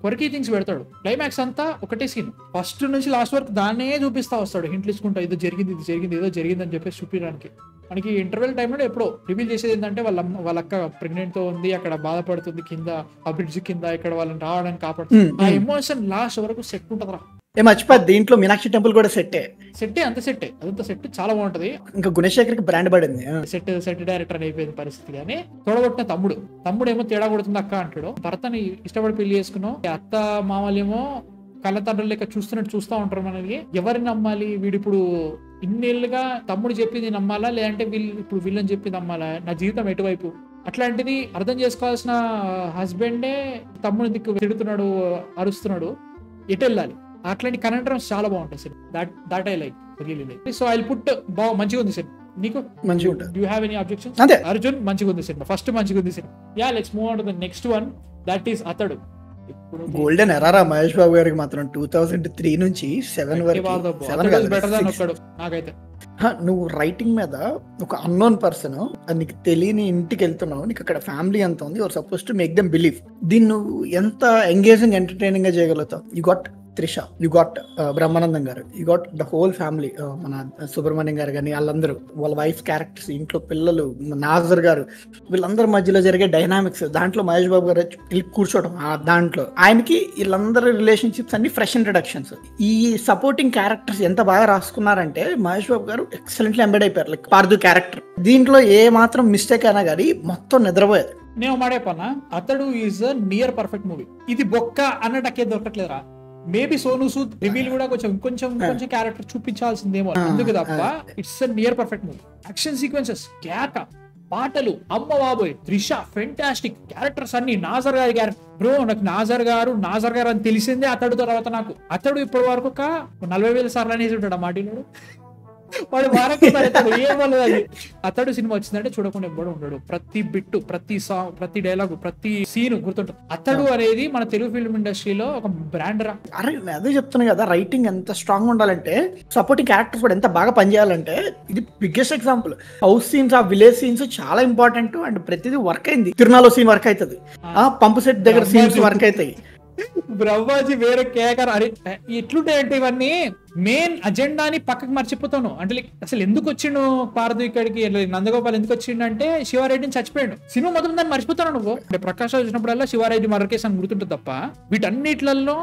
కొరకీ థింగ్స్ పెడతాడు. క్లైమాక్స్ అంతా ఒకటే సీన్, ఫస్ట్ నుంచి లాస్ట్ వరకు దాన్నే చూపిస్తా వస్తాడు, హింట్లు ఇచ్చుకుంటా ఇది జరిగింది ఏదో జరిగింది అని చెప్పేసి చూపించడానికి. మనకి ఇంటర్వెల్ టైంలో ఎప్పుడో రివీల్ చేసేది ఏంటంటే వాళ్ళ అక్క ప్రెగ్నెంట్ తో ఉంది, అక్కడ బాధపడుతుంది కింద ఆ బ్రిడ్జ్ కింద, ఇక్కడ వాళ్ళని రావడానికి కాపాడుతుంది. ఆ ఎమోషన్ లాస్ట్ వరకు సెట్ ఉంటదిరా. మర్చిపోద్ది దీంట్లో మీనాక్షి టెంపుల్ కూడా సెట్టే అంత సెట్, అదంతా సెట్ చాలా బాగుంటది. ఇంకా గుణశేఖర్ కి బ్రాండ్ పడింది. సెట్ డైరెక్టర్ అయిపోయింది పరిస్థితి. కానీ తోడగొట్టిన తమ్ముడు ఏమో తేడా కొడుతుంది అక్క అంటాడు. భర్తని ఇష్టపడి పెళ్లి చేసుకున్నాం, అత్త మామలేమో కళ్ళ తండ్రులు లెక్క చూస్తూ ఉంటారు. మనకి ఎవరిని నమ్మాలి? వీడిప్పుడు ఇన్నేళ్లుగా తమ్ముడు చెప్పింది నమ్మాలా, లేదంటే ఇప్పుడు వీళ్ళని చెప్పింది నమ్మాలా? నా జీవితం ఎటువైపు? అట్లాంటిది అర్థం చేసుకోవాల్సిన హస్బెండే తమ్ముడు దిక్కు తిడుతున్నాడు, అరుస్తున్నాడు, ఎటు వెళ్ళాలి? అట్లాంటి కనెక్టర్స్ చాలా బాగుంటాయి sir. That I like really like. So I put మంచిగా ఉంది సార్. నీకు మంచిగా ఉంటుంది? Do have any objections? అదే అర్జున్ మంచిగా ఉంది సార్, ఫస్ట్ మంచిగా ఉంది sir. Yeah let's move on to the next one, that is అతడు. గోల్డెన్ ఎరారా మహేష్ బాబు గారికి మాత్రం 2003 నుంచి 7 వరకు. నాకైతే నువ్వు రైటింగ్ మీద ఒక అన్నోన్ పర్సన్, నీకు తెలియని ఇంటికి వెళ్తున్నావు, నీకు అక్కడ ఫ్యామిలీ ఎంత ఉంది, your suppose to make them believe. దీన్ని నువ్వు ఎంత ఎంగేజింగ్ ఎంటర్టైనింగ్ గా చేయగలుగుతావు. You got Trisha, you got Brahmanandam garu, you got the whole family, మన సుబ్రహ్మణ్యం గారు కానీ వాళ్ళందరూ, వాళ్ళ వైఫ్ క్యారెక్టర్స్, ఇంట్లో పిల్లలు, నాజర్ గారు, వీళ్ళందరి మధ్యలో జరిగే డైనామిక్స్, దాంట్లో మహేష్ బాబు గారు కూర్చోవడం, దాంట్లో ఆయనకి వీళ్ళందరి రిలేషన్షిప్స్ అన్ని ఫ్రెష్ ఇంట్రడక్షన్స్. ఈ సపోర్టింగ్ క్యారెక్టర్స్ ఎంత బాగా రాసుకున్నారంటే మహేష్ బాబు గారు ఎక్సలెంట్లీ ఎంబెడ్ అయిపోయారు. లైక్ పార్దు క్యారెక్టర్ దీంట్లో ఏ మాత్రం మిస్టేక్ అయినా కానీ మొత్తం నిద్రపోయేది. నేను మాడేపన్నా, అతడు ఈజ్ నియర్ పర్ఫెక్ట్ మూవీ. ఇది బొక్క అన్నటకే దొరకట్లేరా? మేబీ సోను సూద్ రివీల్ కూడా కొంచెం క్యారెక్టర్ చూపించాల్సిందేమో, అందుకు తప్ప it's near perfect movie. Action sequences కేక, పాటలు అమ్మ బాబోయ్, త్రిష ఫెంటాస్టిక్, క్యారెక్టర్స్ అన్ని. నాజర్ గారి క్యారెక్టర్ బ్రో, నాకు నాజర్ గారు అని తెలిసిందే అతడు తర్వాత. నాకు అతడు ఇప్పటి వరకు 40,000 సార్లు అనేసి ఉంటాడు ఆ మాటిలో. వాడు ఏమలేదు. అది అతడు సినిమా వచ్చిందంటే చూడకుండా ఎవ్వడు ఉండడు. ప్రతి బిట్టు, ప్రతి సాంగ్, ప్రతి డైలాగు, ప్రతి సీన్ గుర్తుంటుంది. అతడు అనేది మన తెలుగు ఫిల్మ్ ఇండస్ట్రీలో ఒక బ్రాండ్ రా. అరే అదే చెప్తున్నా కదా, రైటింగ్ ఎంత స్ట్రాంగ్ ఉండాలంటే, సపోర్టింగ్ క్యారెక్టర్స్ కూడా ఎంత బాగా పనిచేయాలంటే, ఇది బిగ్గెస్ట్ ఎగ్జాంపుల్. హౌస్ సీన్స్, ఆ విలేజ్ సీన్స్ చాలా ఇంపార్టెంట్. అండ్ ప్రతిదీ వర్క్ అయింది. తిరునాలో సీన్ వర్క్ అవుతుంది, పంపు సెట్ దగ్గర సీన్స్ వర్క్ అవుతాయి. బ్రహ్మాజీ వేరే కేకర్. అరే ఎట్లుంటాయంటే ఇవన్నీ మెయిన్ అజెండాని పక్కకి మర్చిపోతాను. అంటే అసలు ఎందుకు వచ్చిండు పారదు ఇక్కడికి, నందగోపాల్ ఎందుకు వచ్చిండు అంటే శివారెడ్డిని చచ్చిపోయాడు. సినిమా మొత్తం దాన్ని మర్చిపోతాను నువ్వు. అంటే ప్రకాష్ రావు వచ్చినప్పుడల్లా శివారెడ్డి మర్డర్ కేసు అని గుర్తుంటుంది తప్ప, వీటన్నిట్లలో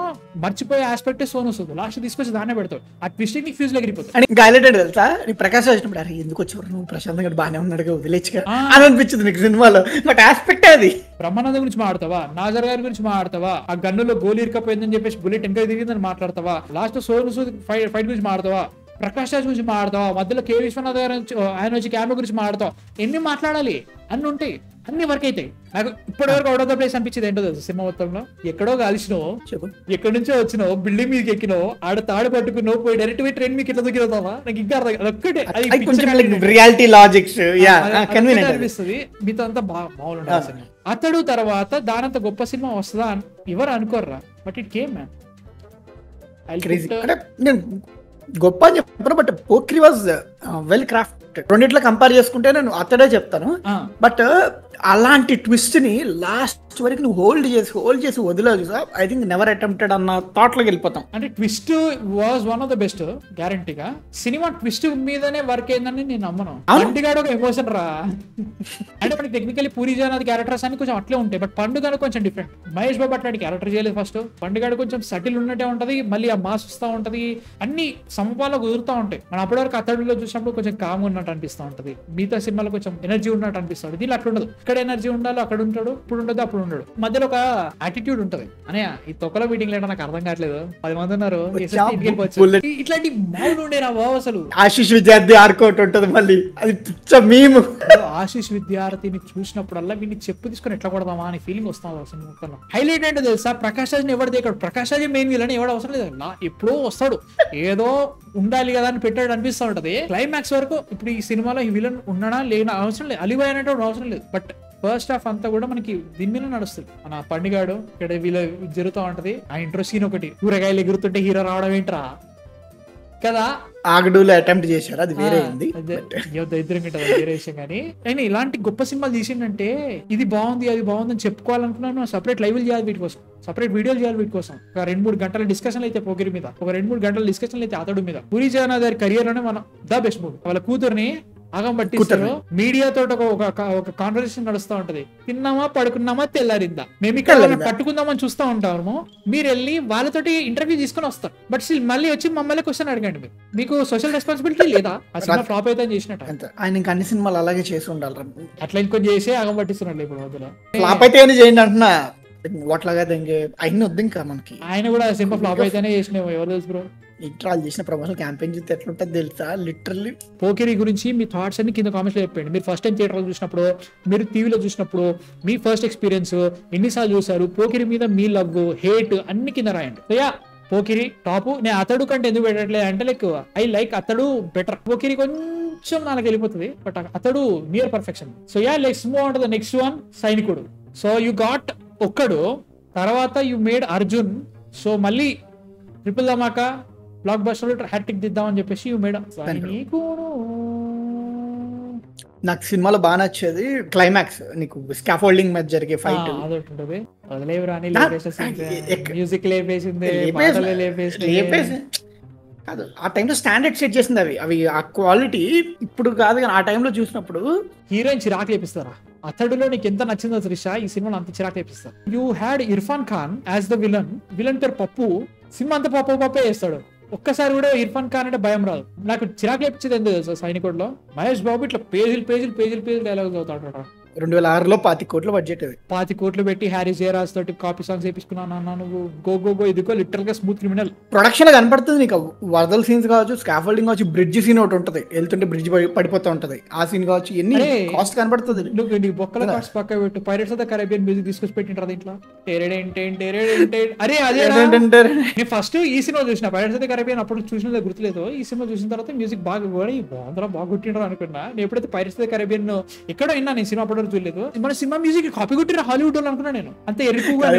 మర్చిపోయే ఆస్పెక్టే సోను సూద్. లాస్ట్ తీసుకొచ్చి దాన్నే పెడతాడు. ఆ ట్విస్టింగ్ నీకు ఫ్యూజ్ లో ఎగిరిపోతుంది. అని హైలైటెడ్ తెలుసా, నీ ప్రకాష్ రావు వచ్చినప్పుడు అరే ఎందుకు వచ్చేవారు నువ్వు, ప్రశాంత్ గారు బాగానే ఉన్నాడుగా వదిలేచ్చుగా అని అనిపించింది నీకు సినిమాలో. బట్ ఆస్పెక్ట్ అది. బ్రహ్మానందం గురించి మాట్లాడతావా, నాజర్ గారి గురించి మాట్లాడతావా, ఆ గన్నులో గోలీ ఇరికపోయిందని చెప్పేసి బుల్లెట్ ఇంకా తిరిగిందని మాట్లాడతావా, లాస్ట్ సోను సూద్ ఫైట్ గురించి మాట్లాడతావా, ప్రకాష్ రాజ్ గురించి మాట్లాడతావా, మధ్యలో కే విశ్వనాథ్ గారు ఆయన వచ్చి క్యామెరా గురించి మాట్లాడతావా. ఎన్ని మాట్లాడాలి, అన్ని ఉంటాయి, అన్ని వర్క్ అవుతాయి. నాకు ఇప్పటివరకు అవుట్ ఆఫ్ ద ప్లేస్ అనిపించేది ఏంటో తెలుసు సినిమా మొత్తంలో, ఎక్కడో కలిసినావు, ఎక్కడి నుంచో వచ్చినావు, బిల్డింగ్ మీదకి ఎక్కినావు, ఆడ తాడు పట్టుకున్నావు, పోయి డైరెక్ట్ పోయి ట్రైన్ మీకు ఇట్లా దొరికిపోతావా. నాకు ఇంకా అదొక్కటే రియాలిటీ లాజిక్స్ అనిపిస్తుంది. మీతో అంతా బాగుంటుంది. అతడు తర్వాత దానంత గొప్ప సినిమా వస్తుందా ఎవరు అనుకోర్రా, బట్ ఇట్ కేమ్ మ్యాన్. గొప్ప అని చెప్పాను, but Pokiri was well crafted. రెండిట్లో కంపేర్ చేసుకుంటే నేను అతడే చెప్తాను. బట్ అలాంటి ట్విస్ట్ ని లాస్ట్ వరకు నువ్వు హోల్డ్ చేసి వదిలేదు sir. I think never attempted అన్న థాట్ లోకి వెళ్ళిపోతాం. అంటే twist was one of the best గ్యారంటీగా. సినిమా ట్విస్ట్ మీదనే వర్క్ అయిందని నేను నమ్మను. పండుగాడు ఒక ఎమోషన్ రా. అంటే మనకి టెక్నికలీ పూరి జగన్నాథ్ క్యారెక్టర్స్ అని కొంచెం అట్లే ఉంటాయి, బట్ పండుగ కొంచెం డిఫరెంట్. మహేష్ బాబు అట్లాంటి క్యారెక్టర్ చేయలేదు ఫస్ట్. పండుగాడు కొంచెం సటిల్ ఉన్నట్టే ఉంటది, మళ్ళీ ఆ మాస్ వస్తూ ఉంటది, అన్ని సమపాల్లో కుదురుతూ ఉంటాయి. మనం అప్పటి వరకు అతడిలో చూసినప్పుడు కొంచెం కామ్ ఉన్నట్టు అనిపిస్తూ ఉంటది, మిగతా సినిమాలో కొంచెం ఎనర్జీ ఉన్నట్టు అనిపిస్తుంది. దీనిలో అట్లా ఉండదు. ఇక్కడ ఎనర్జీ ఉండాలో అక్కడ ఉంటాడు, ఇప్పుడు ఉండదు అప్పుడు ఉండడు, మధ్యలో ఒక యాటిట్యూడ్ ఉంటది. అనే ఈ తొక్కల మీటింగ్ లేదో నాకు అర్థం కావట్లేదు, 10 మంది ఉన్నారు ఇట్లాంటి మామూలు ఉండే నా బాబు అసలు. ఆశీష్ విద్యార్థి ఆర్కోట్ ఉంటది మళ్ళీ, అది మేము ఆశీష్ విద్యార్థిని చూసినప్పుడల్లా వీడిని చెప్పు తీసుకొని ఎట్లా కొడదామా అనే ఫీలింగ్ వస్తుంది అసలు మొత్తంలో. హైలైట్ ఏంటో తెలుసా, ప్రకాష్ రాజ్ ఎవరు దేకాడు, ప్రకాష్ రాజ్ మెయిన్ విలన్ ఎవడు అవసరం లేదు, ఎప్పుడో వస్తాడు, ఏదో ఉండాలి కదా అని పెట్టాడు అనిపిస్తూ ఉంటది. క్లైమాక్స్ వరకు ఇప్పుడు ఈ సినిమాలో ఈ విలన్ ఉన్నాడా లేనా అవసరం లేదు, అలీబాయ్ అనేటువంటి అవసరం లేదు. బట్ ఫస్ట్ హాఫ్ అంతా కూడా మనకి దీని మీద నడుస్తుంది. మన పండుగాడు ఇక్కడ వీళ్ళ జరుగుతూ ఉంటది, ఆ ఇంట్రో సీన్ ఒకటి, కూరగాయలు ఎగురుతుంటే హీరో రావడం ఏంట్రా కదా, ఆగడులో అటెంప్ట్ చేశారు, అది వేరే ఉంది, దరిద్రం ఉంటుంది వేరే విషయం. కానీ అయినా ఇలాంటి గొప్ప సినిమాలు తీసిండంటే ఇది బాగుంది అది బాగుంది అని చెప్పుకోవాలనుకున్నాను. సపరేట్ లైవ్లు చేయాలి వీటి కోసం, సపరేట్ వీడియోలు చేయాలి వీటి కోసం. ఒక 2-3 గంటల డిస్కషన్ అయితే పోకిరి మీద, ఒక 2-3 గంటల డిస్కషన్ అయితే అతడు మీద. పూరి జగన్నాథ్ గారి కెరియర్ లోనే మనం ద బెస్ట్ మూవీ. వాళ్ళ కూతుర్ని ఆగం పట్టిస్తారు, మీడియా తోటి ఒక కాన్వర్సేషన్ నడుస్తూ ఉంటది, తిన్నామా పడుకున్నామా తెల్లారిందా, మేము ఇక్కడ పట్టుకుందామని చూస్తూ ఉంటాము, మీరు వెళ్ళి వాళ్ళతోటి ఇంటర్వ్యూ తీసుకుని వస్తారు, బట్ స్టిల్ మళ్ళీ వచ్చి మమ్మల్ని క్వశ్చన్ అడగండి, మీకు సోషల్ రెస్పాన్సిబిలిటీ లేదా, ఆ సినిమా ఫ్లాప్ అయితే చేసినట్టు. ఆయన ఇంకా అన్ని సినిమాలు అలాగే చేసి ఉండాలి, అట్లా ఇంకొంచెం చేసి ఆగం పట్టిస్తున్నాడు ఇప్పుడు మధ్యలో. ఫ్లాప్ అయితే చేయండి అంటున్నా, వాట్లాగా అయిన వద్దు ఇంకా మనకి. ఆయన కూడా సినిమా ఫ్లాప్ అయితేనే చేసినావు, ఎవరు తెలుసు బ్రో. వాళ్ళు చేసిన ప్రమోషన్ క్యాంపెయిన్ చూస్తే ఎట్లుంటుంది తెలుసా, లిటరల్లీ. పోకిరి గురించి మీ థాట్స్ అన్ని కింద కామెంట్స్ లో చెప్పండి. మీరు ఫస్ట్ టైం థియేటర్లో చూసినప్పుడు, మీరు టీవీలో చూసినప్పుడు మీ ఫస్ట్ ఎక్స్పీరియన్స్, ఎన్నిసార్లు చూసారు, పోకిరి మీద మీ లవ్ హేట్ అన్ని కింద రాయండి. So yeah, Pokiri top. నేను అతడు కంటే ఎందుకు పెట్టట్లేదు అంటే లైక్ ఐ లైక్ అతడు బెటర్, పోకిరి కొంచెం నాకు వెళ్ళిపోతుంది, బట్ అతడు near perfection. So yeah, let's move on to the next one, సైనికుడు. సో యు గాట్ ఒక్కడు, తర్వాత యు మేడ్ అర్జున్, సో మళ్ళీ ట్రిపుల్ ధమాకా బ్లాక్ బస్టర్ హ్యాట్రిక్ దిద్దామని చెప్పేసి యు మేడ్ సైనికుడు. నాకు సినిమాలో బాగా నచ్చేది క్లైమాక్స్, నీకు స్కాఫోల్డింగ్ మధ్య జరిగే ఫైట్, అదొకటి ఉంటుంది. మ్యూజిక్ లేపేసి కాదు, ఆ టైంలో స్టాండర్డ్ సెట్ చేసింది అవి ఆ క్వాలిటీ ఇప్పుడు కాదు, కానీ ఆ టైంలో చూసినప్పుడు హీరోయిన్ చిరాకు లేపిస్తారా. అతడులో నీకు ఎంత నచ్చిందో త్రిష, ఈ సినిమాలో అంత చిరాకు లేపిస్తారు. You had Irrfan Khan as the villain పేరు పప్పు, సినిమా అంతా పప్పే చేస్తాడు. ఒక్కసారి కూడా ఇర్ఫాన్ ఖాన్ అంటే భయం రాదు. నాకు చిరాకు లేపించేది ఎందుకు తెలుసా, సైనికుడిలో మహేష్ బాబు ఇట్లా పేజీలు డైలాగ్స్ అవుతాడు. 2006లో 25 కోట్ల బడ్జెట్, 25 కోట్లు పెట్టి హ్యారీ జయరాజ్ తోటి కాపీ సాంగ్స్ వేపించుకున్నాను నువ్వు, గో ఇదిగో లిటరల్ గా స్మూత్ క్రిమినల్. ప్రొడక్షన్ లో కనపడుతుంది నీకు, వరదల సీన్స్ కావచ్చు, స్కాఫోల్డింగ్ కావచ్చు, బ్రిడ్జ్ సీన్ ఒకటి ఉంటది, వెళ్తుంటే బ్రిడ్జ్ పడిపోతూ ఉంటది, ఆ సీన్ కావచ్చు, ఎన్ని కాస్ట్ కనపడుతుంది. నువ్వు నీ బొక్కల కాస్ట్ పక్క పెట్టు, pirates of the Caribbean music తీసుకొచ్చి పెట్టింటారు దీంట్లో. అరే అదే నేను ఫస్ట్ ఈ సినిమా చూసిన పైరట్స్ ఆఫ్ ద కరేబియన్, అప్పుడు చూసినది గుర్తులేదు. ఈ సినిమా చూసిన తర్వాత మ్యూజిక్ బాగా కొట్టిండ్రు అనుకున్నా. నేను ఎప్పుడైతే పైరట్స్ ఆఫ్ ద కరేబియన్ ఎక్కడో విన్నా, నేను సినిమా అప్పుడు చూడలేదు, మన సినిమా మ్యూజిక్ కాపీ కొట్టిరా హాలీవుడ్ అని అనుకున్నా నేను. అంతే ఎరుకుగా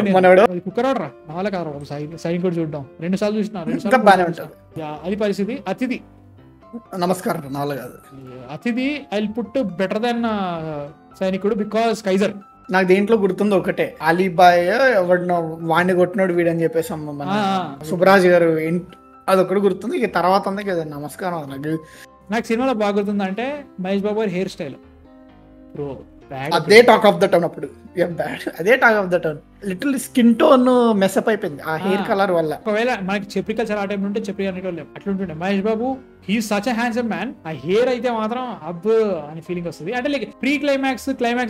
కుక్కరాడరా నాలా కాదు, సైనికుడు చూడడం 2 సార్లు చూసిన, 2 సార్లు అది పరిస్థితి. అతిథి నమస్కారం నాలా కాదు, అతిథి ఐ పుట్ బెటర్ దెన్ సైనికుడు బికాస్ కైజర్. నాకు దేంట్లో గుర్తుంది ఒకటే, అలీబాయ్ ఎవరినో వాడిని కొట్టినోడు వీడని చెప్పేసి సుబ్రాజ్ గారు, అదొకటి గుర్తుంది. ఇక తర్వాత ఉంది కదా నమస్కారం. నాకు సినిమాలో బాగా గుర్తుంది అంటే మహేష్ బాబు గారి హెయిర్ స్టైల్ బ్రో, అదే టాక్ ఆఫ్ ద టౌన్. అప్పుడు అదే talk of the town. Little skin tone mess up అయిపోయింది ఆ హెయిర్ కలర్ వల్ల. ఒకవేళ మనకి చెప్పి కల్చర్ ఆ టైం ఉంటే చెప్పి అనేటోళ్ళం అట్లుంటుండే. Mahesh Babu he such a handsome man. ఆ హెయిర్ అయితే మాత్రం అబ్ అని ఫీలింగ్ వస్తుంది. అంటే లైక్ ప్రీ క్లైమాక్స్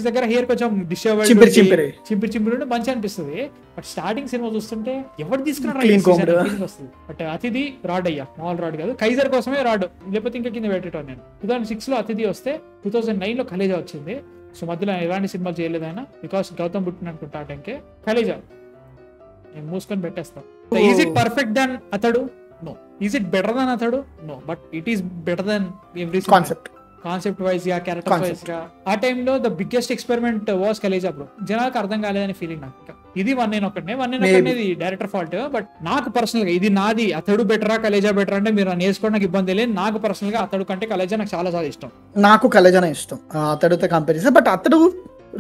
దగ్గర హెయిర్ కొంచెం డిస్టర్బ్ చింపిరి ఉంటే మంచి అనిపిస్తుంది. బట్ స్టార్టింగ్ సినిమా చూస్తుంటే ఎవరు తీసుకున్నాడు ఫీలింగ్ వస్తుంది. బట్ అతిథి రాడ్ అయ్యా, మామూలు రాడ్ కాదు. కైజర్ కోసమే రాడ్, లేకపోతే ఇంకా కింద పెట్టేటోను నేను. 2006 లో అతిథి వస్తే 2009 లో కలేజా వచ్చింది. సో మధ్యలో ఎలాంటి సినిమాలు చేయలేదు ఆయన, బికాస్ గౌతమ్ పుట్టిన అనుకుంటా ఆ టైంకే. కలేజా నేను మూసుకొని పెట్టేస్తాను. Is it perfect than Athadu? No. Is it better than Athadu? No. But it is better than every concept wise గా, క్యారెక్టర్ వైజ్ గా. ఆ టైంలో the biggest experiment was Khaleja bro. జనాలకు అర్థం కాలేదని ఫీలింగ్ నాకు. ఇది వన్ నేను ఒకటి డైరెక్టర్ ఫాల్ట్. బట్ నాకు పర్సనల్ గా ఇది నాది, అతడు బెటరా కలేజా బెటర్ అంటే మీరు నేర్చుకోవడం నాకు ఇబ్బంది లేదు. నాకు పర్సనల్ గా అతడు కంటే కలేజా నాకు చాలా ఇష్టం. నాకు కలేజానే ఇష్టం అతడితో కంపేర్ చేస్తే. బట్ అతడు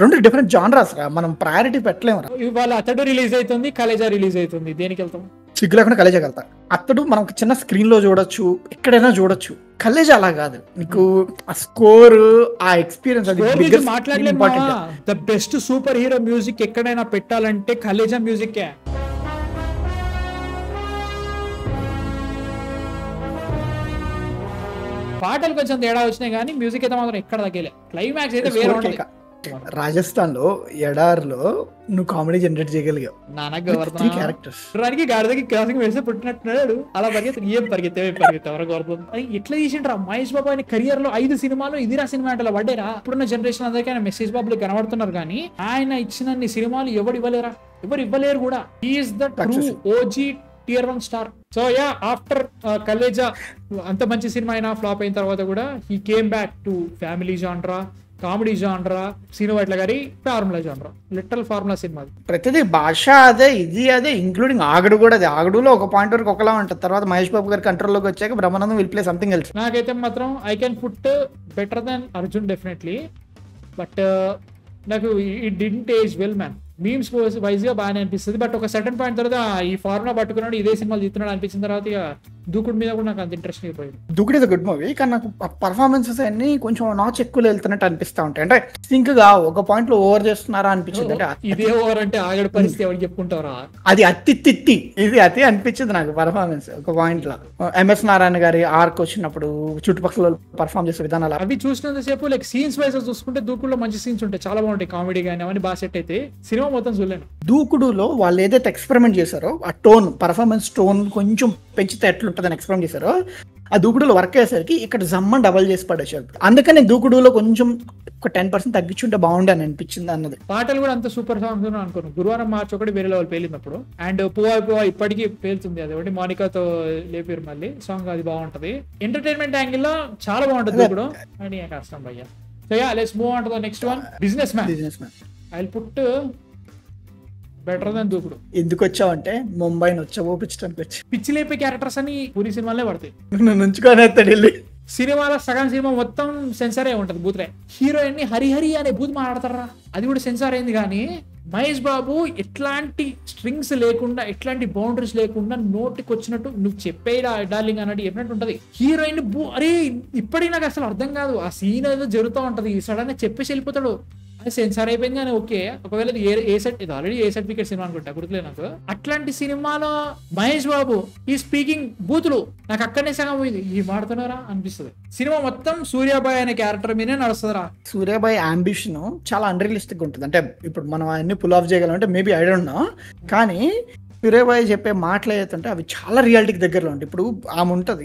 2 డిఫరెంట్ జానరాస్ రా, మనం ప్రయారిటీ పెట్టలేము. ఇవాళ అతడు రిలీజ్ అవుతుంది, కలేజా రిలీజ్ అవుతుంది, దేనికి వెళ్తాం? సిగ్గు లేకుండా కలేజా వెళ్తా. అతడు మనం చిన్న స్క్రీన్ లో చూడొచ్చు, ఎక్కడైనా చూడొచ్చు. కలేజా అలా కాదు, నీకు ఆ స్కోర్, ఆ ఎక్స్పీరియన్స్ మాట్లాడలేదు. The best super hero music ఎక్కడైనా పెట్టాలంటే కలేజా మ్యూజిక్. పాటలు కొంచెం తేడా వచ్చినాయి కానీ మ్యూజిక్ అయితే మాత్రం ఎక్కడ తగ్గలే. క్లైమాక్స్ అయితే వేరే ఉంటుంది. రాజస్థాన్ లో ఎడారిలో నువ్వు కామెడీ జనరేట్ చేయగలిగావు. నాన్న 3 గవర్నర్ క్యారెక్టర్స్. రానికి గాడిదకి క్రాసింగ్ వేస్తే పుట్టినట్టున్నాడు. అలా పరిగెత్తి ఏం పరిగెత్తే ఎవరు గవర్నర్ అని ఎట్లా చేసిండ్రా మహేష్ బాబు ఆయన కెరియర్ లో 5 సినిమాలు ఇదిరా సినిమా అంటే అలా పడ్డారా? ఇప్పుడున్న జనరేషన్ అందరికీ ఆయన మెసేజ్ బాబులు కనబడుతున్నారు కానీ ఆయన ఇచ్చినన్ని సినిమాలు ఎవరు ఇవ్వలేరా? ఎవరు ఇవ్వలేరు కూడా. He's the true OG tier 1 star. So ya after Khaleja అంత మంచి సినిమా అయినా ఫ్లాప్ అయిన తర్వాత కూడా he came back to family genre, comedy genre, Srinu Vaitla గారి ఫార్ములా జాన్రా, లిటరల్ ఫార్ములా సినిమా. ప్రతిదీ భాష అదే, ఇది అదే, ఇంక్లూడింగ్ ఆగడు కూడా అదే. ఆగడులో ఒక పాయింట్ వరకు ఒకలా ఉంటుంది, తర్వాత మహేష్ బాబు గారి కంట్రోల్లోకి వచ్చాక Brahmanandam will play something else. నాకైతే మాత్రం I can put better than Arjun definitely, but నాకు it didn't age well man. Memes wise గా బాగానే అనిపిస్తుంది, బట్ ఒక సర్టన్ పాయింట్ తర్వాత ఈ ఫార్ములా పట్టుకున్నాడు ఇదే సినిమాలు తీస్తున్నాడు అనిపించిన తర్వాత ఇక దూకుడు మీద కూడా నాకు అంత ఇంట్రెస్ట్ అయిపోయింది. దూకుడు ఇస్ గుడ్ మూవీ, కానీ నాకు పర్ఫార్మెన్సెస్ అన్ని కొంచెం నాచ్ ఎక్కువ వెళ్తున్నట్టు అనిపిస్తా ఉంటాయి. అంటే సింక్ గా ఒక పాయింట్ లో ఓవర్ చేస్తున్నారా అనిపించింది. అంటే ఇదే ఓవర్ అంటే ఆగడ పరిస్థితి ఎవరికి చెప్పుకుంటారా, అది తిత్తి ఇది అతి అనిపించింది నాకు పర్ఫార్మెన్స్ ఒక పాయింట్ లో. ఎంఎస్ నారాయణ గారి ఆర్క్ వచ్చినప్పుడు చుట్టుపక్కల పర్ఫార్మ్ చేసే విధానాలు అవి చూసినంతసేపు లైక్ సీన్స్ వైజ్ చూసుకుంటే దూకుడులో మంచి సీన్స్ ఉంటాయి, చాలా బాగుంటాయి, కామెడీ కానీ అవన్నీ బాగా సెట్ అయితే. సినిమా మొత్తం చూడలేను. దూకుడులో వాళ్ళు ఏదైతే ఎక్స్పెరిమెంట్ చేశారో ఆ టోన్, పర్ఫార్మెన్స్ టోన్ కొంచెం పెంచితే ఎట్లుంటుందని ఎక్స్పెరిమెంట్ చేశారో ఆ దూకుడులో వర్క్ అయ్యేసరికి ఇక్కడ జమ్మని డబల్ చేసి పడేసారు. అందుకని దూకుడులో కొంచెం ఒక 10% తగ్గించుంటే బాగుండే అని అనిపించింది అన్నది. పాటలు కూడా అంత సూపర్ సాంగ్స్ అనుకోను. గురువారం మార్చి ఒకటి వేరే లెవెల్ పేలినప్పుడు, అండ్ పువ్వా ఇప్పటికీ పేలుతుంది. అది ఒకటి మోనికాతో లేపారు మళ్ళీ సాంగ్, అది బాగుంటది. ఎంటర్టైన్మెంట్ యాంగిల్ లో చాలా బాగుంటది దూకుడు అని కష్టం భయ్యా. So yeah let's move on to the next one, businessman. I will put better then Dookudu. ఎందుకు వచ్చావంటే ముంబైని వచ్చాపించడానికి వచ్చి పిచ్చి లేపే క్యారెక్టర్స్ అని పూరి సినిమాలే పడతాయి. నుంచుకొని వెళ్ళి సినిమాలో సగం సినిమా మొత్తం సెన్సారే ఉంటది, బూత్రే. హీరోయిన్ ని హరిహరి అనే బూత్ మాట్లాడతారా, అది కూడా సెన్సార్ అయింది. కానీ మహేష్ బాబు ఎట్లాంటి స్ట్రింగ్స్ లేకుండా, ఎట్లాంటి బౌండరీస్ లేకుండా నోటికి వచ్చినట్టు నువ్వు చెప్పేదా డార్లింగ్ అన్నట్టు చెప్పినట్టు ఉంటది. హీరోయిన్ అరే ఇప్పటికీ నాకు అసలు అర్థం కాదు, ఆ సీన్ ఏదో జరుగుతూ ఉంటది, సడన్ గా చెప్పేసి వెళ్ళిపోతాడు. అది సెన్సార్ అయిపోయింది కానీ ఓకే. ఒకవేళ ఇది ఆల్రెడీ ఏ సర్టిఫికేట్ సినిమా అనుకుంటా, గుర్తులేదు నాకు. అట్లాంటి సినిమాలో మహేష్ బాబు ఈ స్పీకింగ్ బూతులు నాకు అక్కడనే సగం పోయింది, ఈ మాడుతున్నారా అనిపిస్తుంది. సినిమా మొత్తం సూర్యాబాయ్ అనే క్యారెక్టర్ మీదే నడుస్తుందిరా. సూర్యాబాయ్ అంబిషన్ చాలా అన్రియలిస్టిక్ ఉంటుంది. అంటే ఇప్పుడు మనం అన్ని పుల్ ఆఫ్ చేయగలం అంటే మేబీ ఐ డోంట్ నో, కానీ సూర్యాబాయ్ చెప్పే మాటలు ఏదైతే అవి చాలా రియాలిటీకి దగ్గరలో ఉంటాయి. ఇప్పుడు ఆమె ఉంటుంది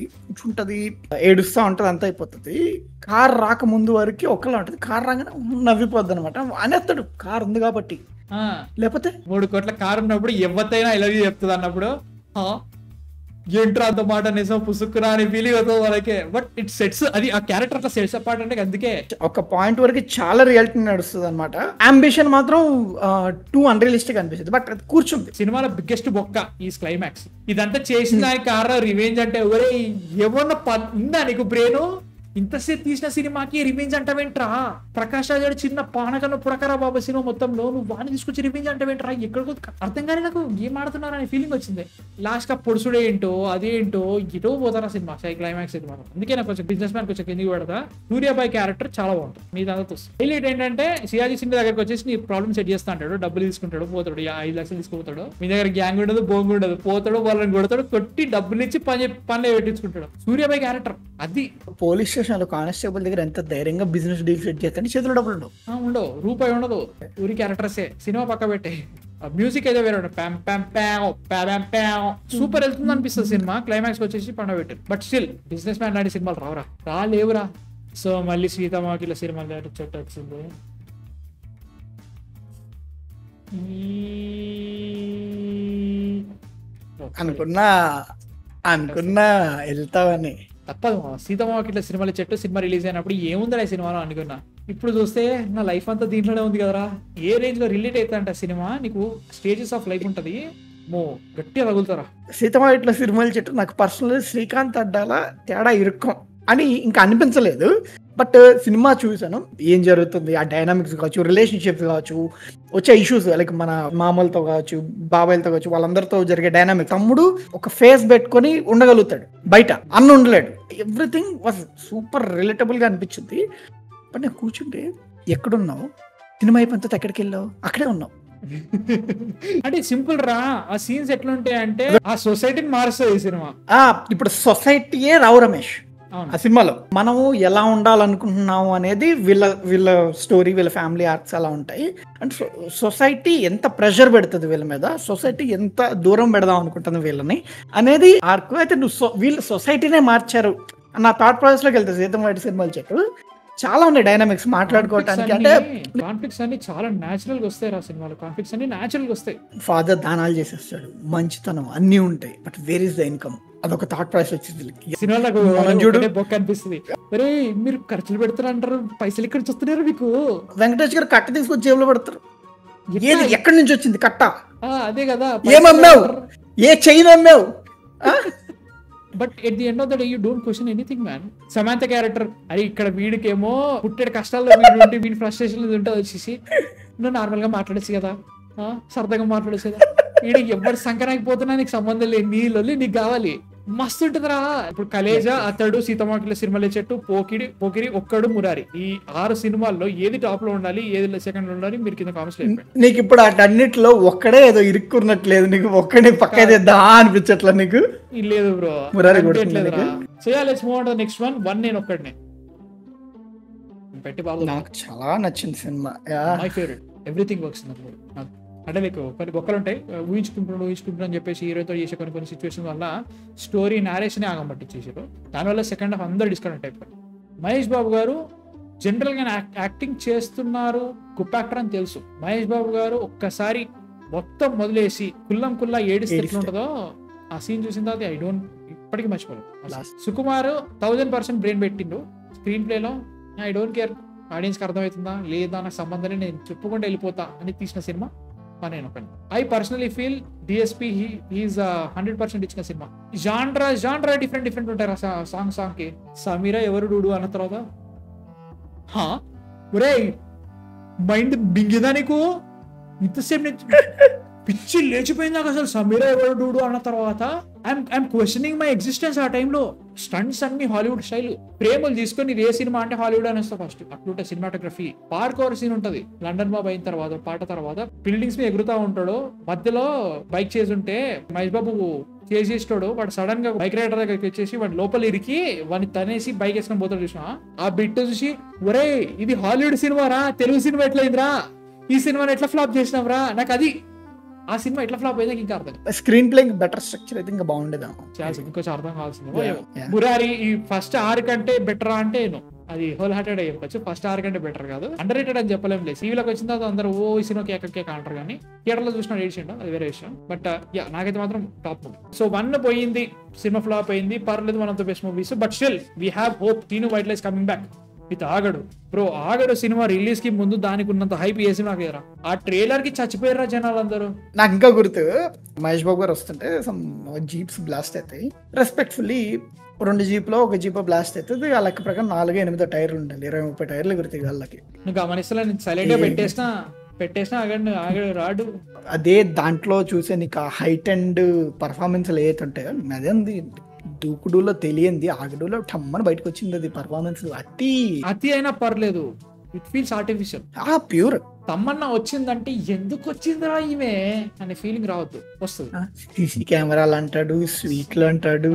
ఏడుస్తూ ఉంటుంది, అంతా అయిపోతుంది. కార్ రాకముందు వరకు ఒకలా ఉంటుంది, కార్ రాగానే నవ్విపోద్ది అనమాట. అనేస్తాడు కార్ ఉంది కాబట్టి. లేకపోతే 3 కోట్ల కారు ఉన్నప్పుడు ఎవరితైనా ఇలా చెప్తుంది అన్నప్పుడు ఏంట్రా అంత మాట నిజం పుసుక్కురా అని ఫీలింగ్ అవుతుంది వాళ్ళకే. బట్ ఇట్ సెట్స్, అది ఆ క్యారెక్టర్ అట్లా సెట్స్ అపార్ట్ అంటే అందుకే ఒక పాయింట్ వరకు చాలా రియాలిటీ నడుస్తుంది అనమాట. అంబిషన్ మాత్రం టూ అన్రియలిస్టిక్ అనిపిస్తుంది, బట్ అది కూర్చుంది. సినిమాలో బిగ్గెస్ట్ బొక్క ఈ క్లైమాక్స్. ఇదంతా చేసిన దానికి కారణం రివెంజ్ అంటే ఎవరే ఏమన్నా ఉందా నీకు బ్రెయిన్? ఇంతసేపు తీసిన సినిమాకి రివెంజ్ అంటావేంట్రా? ప్రకాష్ రాజ్ చిన్న పానకన్న పురకరా బాబా సినిమా మొత్తంలో నువ్వు వాడిని తీసుకొచ్చి రివెంజ్ అంటావేంట్రా? ఎక్కడికో అర్థం కానీ నాకు ఏం ఆడుతున్నారు అనే ఫీలింగ్ వచ్చింది. లాస్ట్ గా పొడుసుడే ఏంటో అదేంటో ఎటో పోతారా సినిమా క్లైమాక్స్ సినిమా. అందుకే నాకు కొంచెం బిజినెస్ మ్యాన్ కొంచెం కిందికి పెడతా. సూర్యాబాయ్ క్యారెక్టర్ చాలా బాగుంటుంది. మీ దాంతో హైలైట్ ఏంటంటే సియాజీ సింగ్ దగ్గరకు వచ్చేసి నీ ప్రాబ్లమ్ సెట్ చేస్తా అంటాడు, డబ్బులు తీసుకుంటాడు, పోతాడు, 5 లక్షలు తీసుకుపోతాడు. మీ దగ్గర గ్యాంగ్ ఉండదు, బోంగు ఉండదు, పోతాడు, వాళ్ళని కొడతాడు, కొట్టి డబ్బులు ఇచ్చి పనులు పెట్టించుకుంటాడు. సూర్యాబాయ్ క్యారెక్టర్ అది. పోలీస్ స్టేషన్ కానిస్టేబుల్ దగ్గర ఎంత ధైర్యంగా బిజినెస్ డీల్ సెట్ చేస్తాను, చేతులు డబ్బులు ఉండవు, రూపాయి ఉండదు. ఊరి క్యారెక్టర్సే. సినిమా పక్క పెట్టే మ్యూజిక్ అయితే వేరే సూపర్ వెళ్తుంది అనిపిస్తుంది సినిమా. క్లైమాక్స్ వచ్చేసి పండుగ పెట్టారు. బట్ స్టిల్ బిజినెస్ మ్యాన్ లాంటి సినిమాలు రాలేవురా. సో మళ్ళీ సీతమ్మకి ఇలా సినిమాలు చెట్టు వచ్చింది. అనుకున్నా వెళ్తావని తప్పదు. సీతమ్మకి ఇట్లా సినిమాలు చెట్టు సినిమా రిలీజ్ అయినప్పుడు ఏముందా ఈ సినిమాలో అనుకున్నా. ఇప్పుడు చూస్తే నా లైఫ్ అంతా దీంట్లోనే ఉంది కదరా. ఏ రేంజ్ లో రిలేట్ అవుతా సినిమా, నీకు స్టేజెస్ ఆఫ్ లైఫ్ ఉంటది, గట్టిగా తగులుతారా. సీతమ్మ ఇట్లా సినిమాలు చెట్టు నాకు పర్సనల్ శ్రీకాంత్ అడ్డాల తేడా ఇరుక్కం అని ఇంకా అనిపించలేదు. బట్ సినిమా చూసాను, ఏం జరుగుతుంది, ఆ డైనామిక్స్ కావచ్చు, రిలేషన్షిప్స్ కావచ్చు, వచ్చే ఇష్యూస్ లైక్ మన మామూలతో కావచ్చు, బాబాయిలతో కావచ్చు, వాళ్ళందరితో జరిగే డైనామిక్స్. తమ్ముడు ఒక ఫేస్ పెట్టుకొని ఉండగలుగుతాడు, బయట అన్న ఉండలేడు. ఎవ్రీథింగ్ వాజ్ సూపర్ రిలేటబుల్ గా అనిపించింది. బట్ నేను కూర్చుంటే ఎక్కడున్నావు, సినిమా అయిపోయిన ఎక్కడికి వెళ్ళావు, అక్కడే ఉన్నావు. అంటే సింపుల్ రా. ఆ సీన్స్ ఎట్లుంటాయి అంటే ఆ సొసైటీని మారుస్తుంది ఈ సినిమా. ఇప్పుడు సొసైటీయే రావు రమేష్. ఆ సినిమాలో మనము ఎలా ఉండాలనుకుంటున్నాము అనేది వీళ్ళ స్టోరీ, వీళ్ళ ఫ్యామిలీ ఆర్క్స్ అలా ఉంటాయి. అండ్ సొసైటీ ఎంత ప్రెషర్ పెడుతుంది వీళ్ళ మీద, సొసైటీ ఎంత దూరం పెడదాం అనుకుంటుంది వీళ్ళని అనేది ఆర్క్. అయితే వీళ్ళు సొసైటీనే మార్చారు నా థాట్ ప్రాసెస్ లోకి వెళ్తుంది సీతం వాటి సినిమాలు చెట్టు. చాలా ఉన్నాయి డైనామిక్స్ మాట్లాడుకోవటానికి. అంటే కాన్ఫ్లిక్ట్స్ అన్ని చాలా నేచురల్ గా వస్తాయి ఆ సినిమాలో. కాన్ఫ్లిక్ట్స్ అన్ని నేచురల్ గా వస్తాయి. ఫాదర్ దానాలు చేసేస్తాడు, మంచితనం అన్ని ఉంటాయి, but where is the income? అదొక థాట్ ప్రాసెస్ వచ్చింది సినిమాలో బొక్క అనిపిస్తుంది. అరే మీరు ఖర్చులు పెడతారంటారు, పైసలు ఇక్కడ చూస్తున్నారు మీకు. వెంకటేష్ గారు కట్ట తీసుకొచ్చి జేబులో పెడతారు. ఏది ఎక్కడి నుంచి వచ్చింది కట్ట? అదే కదా. ఏమమ్మావు? ఏ చైన్ అమ్మావు? But at the end of the day you don't question anything man. Samantha character, అరే ఇక్కడ వీడికేమో పుట్టేడు కష్టాల్లో వీడు ఉంటే వీడి ఫ్రస్ట్రేషన్ ఉంటుంది వచ్చేసి, నువ్వు నార్మల్ గా మాట్లాడచ్చు కదా, సరదాగా మాట్లాడచ్చు కదా, వీడికి ఎవరు సంకరాకపోతున్నా నీకు సంబంధం లేదు, నీళ్ళు నీకు కావాలి, మస్తు ఉంటుందిరా. ఇప్పుడు కలేజా, అతడు, సీతమాకిల, సిరిమల్లె చెట్టు, పోకిరి, ఒక్కడు, మురారి, ఈ 6 సినిమాల్లో ఏది టాప్ లో ఉండాలి, ఏది సెకండ్ లో ఉండాలి, మీరు కింద కామెంట్స్ లో. నీకు ఇప్పుడు అన్నిట్లో ఒక్కడే ఏదో ఇరుక్కున్నట్లేదు, నీకు ఒక్కడే పక్కేదా అనిపించట్లా నీకు? లేదు బ్రో, మురారి కొట్టలేదురా. So yeah, let's move on to the next one. నేను ఒక్కడినే పెట్టి బాగా నాకు చాలా నచ్చింది సినిమా. My favourite. ఎవ్రీథింగ్ వర్క్స్ నాకు. అంటే లైక్ కొన్ని బొక్కలు ఉంటాయి, ఊహించుకుంటున్నాడు అని చెప్పేసి హీరోతో చేసే కొన్ని సిచ్యువేషన్ వల్ల స్టోరీ నేరేషన్ ఆగం పట్టించేసారు. దానివల్ల సెకండ్ హాఫ్ అందరు డిస్కనెక్ట్ అయిపోయారు. మహేష్ బాబు గారు జనరల్ గా యాక్టింగ్ చేస్తున్నారు, గొప్ప యాక్టర్ అని తెలుసు. మహేష్ బాబు గారు ఒక్కసారి మొత్తం మొదలేసి కుల్లా ఏడిస్తే ఎట్లా ఉంటుందో ఆ సీన్ చూసిన తర్వాత ఇప్పటికీ మర్చిపోలేదు. సుకుమార్ 1000% బ్రెయిన్ పెట్టిండు స్క్రీన్ ప్లేలో. ఐ డోంట్ కేర్ ఆడియన్స్ కి అర్థమవుతుందా లేదా నాకు సంబంధం, నేను చెప్పుకుంటూ వెళ్ళిపోతా అని తీసిన సినిమా నేను ఒకటి. I personally feel DSP he's 100% ఇచ్చిన సినిమా. జాండ్రా డిఫరెంట్ ఉంటారు సాంగ్ కి. సమీరా ఎవరు డూడు అన్న తర్వాత ఒరే మైండ్ బింగిదా నీకు? ఇంతసేపు పిచ్చి లేచిపోయింది నాకు అసలు. సమీరా ఎవరు డూడు అన్న తర్వాత ఐఎమ్ క్వశ్చనింగ్ మై ఎగ్జిస్టెన్స్. ఆ టైంలో స్టంట్స్ అన్ని హాలీవుడ్ స్టైల్, ప్రేమలు తీసుకొని ఏ సినిమా అంటే హాలీవుడ్ అనేస్తా ఫస్ట్. అట్లుంటే సినిమాటోగ్రఫీ. పార్క్ ఓవర్ సీన్ ఉంటది లండన్ బాబు అయిన తర్వాత, పాట తర్వాత బిల్డింగ్స్ మీద ఎగురుతా ఉంటాడు, మధ్యలో బైక్ చేసి ఉంటే మహేష్ బాబు చేసేస్తాడు, వాడు సడన్ గా బైక్ రైడర్ దగ్గరికి వచ్చేసి వాడు లోపల ఇరికి వాడిని తనేసి బైక్ వేసుకొని పోతాడు. చూసిన ఆ బిట్ చూసి ఒరే ఇది హాలీవుడ్ సినిమారా, తెలుగు సినిమా ఎట్లయిందిరా, ఈ సినిమాని ఎట్లా ఫ్లాప్ చేసినాంరా. నాకు అది ఆ సినిమా ఎట్లా ఫ్లాప్ అయిందా ఇంకా అర్థం. స్క్రీన్ ప్లే బెటర్ స్ట్రక్చర్ అయితే ఇంకా బాగుండేదా, ఇంకొంచెం అర్థం కావాల్సింది. మురారి ఈ ఫస్ట్ 6 కంటే బెటర్ అంటే అది హోల్ హార్టెడ్ అయ్యి చెప్పచ్చు. ఫస్ట్ 6 కంటే బెటర్ కాదు, అండర్ రేటెడ్ అని చెప్పలేం. లేదు టీవీలోకి వచ్చిన తర్వాత అందరూ ఈ సినిమా కేక అంటారు, కానీ థియేటర్ లో చూసిన ఏడిచిండు, అది వేరే విషయం. బట్ నాకైతే మాత్రం టాప్ మూవీ. సో 1 పోయింది, సినిమా ఫ్లాప్ అయింది, పర్లేదు, one of the best movies. But still we have hope. టీను white lies coming back with Aagadu. Bro Aagadu సినిమా రిలీజ్ కి ముందు దానికి ఉన్నంత హైప్ ఏ సినిమాకి లేరా. ఆ ట్రైలర్ కి చచ్చిపోయారా జనాలు అందరూ. నాకు ఇంకా గుర్తు, మహేష్ బాబు గారు వస్తుంటే సమ్ జీప్స్ బ్లాస్ట్ అవుతాయి. రెస్పెక్ట్ఫుల్లీ 2 జీప్లో 1 జీప్ బ్లాస్ట్ అవుతుంది. ఆ లెక్క ప్రకారం 4-8 టైర్లు ఉండాలి, 20-30 టైర్లు ఎగురుతాయి వాళ్ళకి. నువ్వు గమనిస్తా, సైలెంట్ గా పెట్టేసినా ఆగడు రాడు. అదే దాంట్లో చూసే నీకు ఆ హైట్ అండ్ పర్ఫార్మెన్స్ ఏదైతే ఉంటాయో అదేంది దూకుడులో తెలియంది, ఆగడులో టమ్మని బయటకు వచ్చింది. అది పర్ఫార్మెన్స్ అతి అయినా పర్లేదు, it feels artificial. Pure. Tamanna వచ్చిందంటే ఎందుకు వచ్చిందిరా ఈమె అనే ఫీలింగ్ రావద్దు, వస్తుంది. సీసీ కెమెరాలు అంటాడు, స్వీట్లు అంటాడు,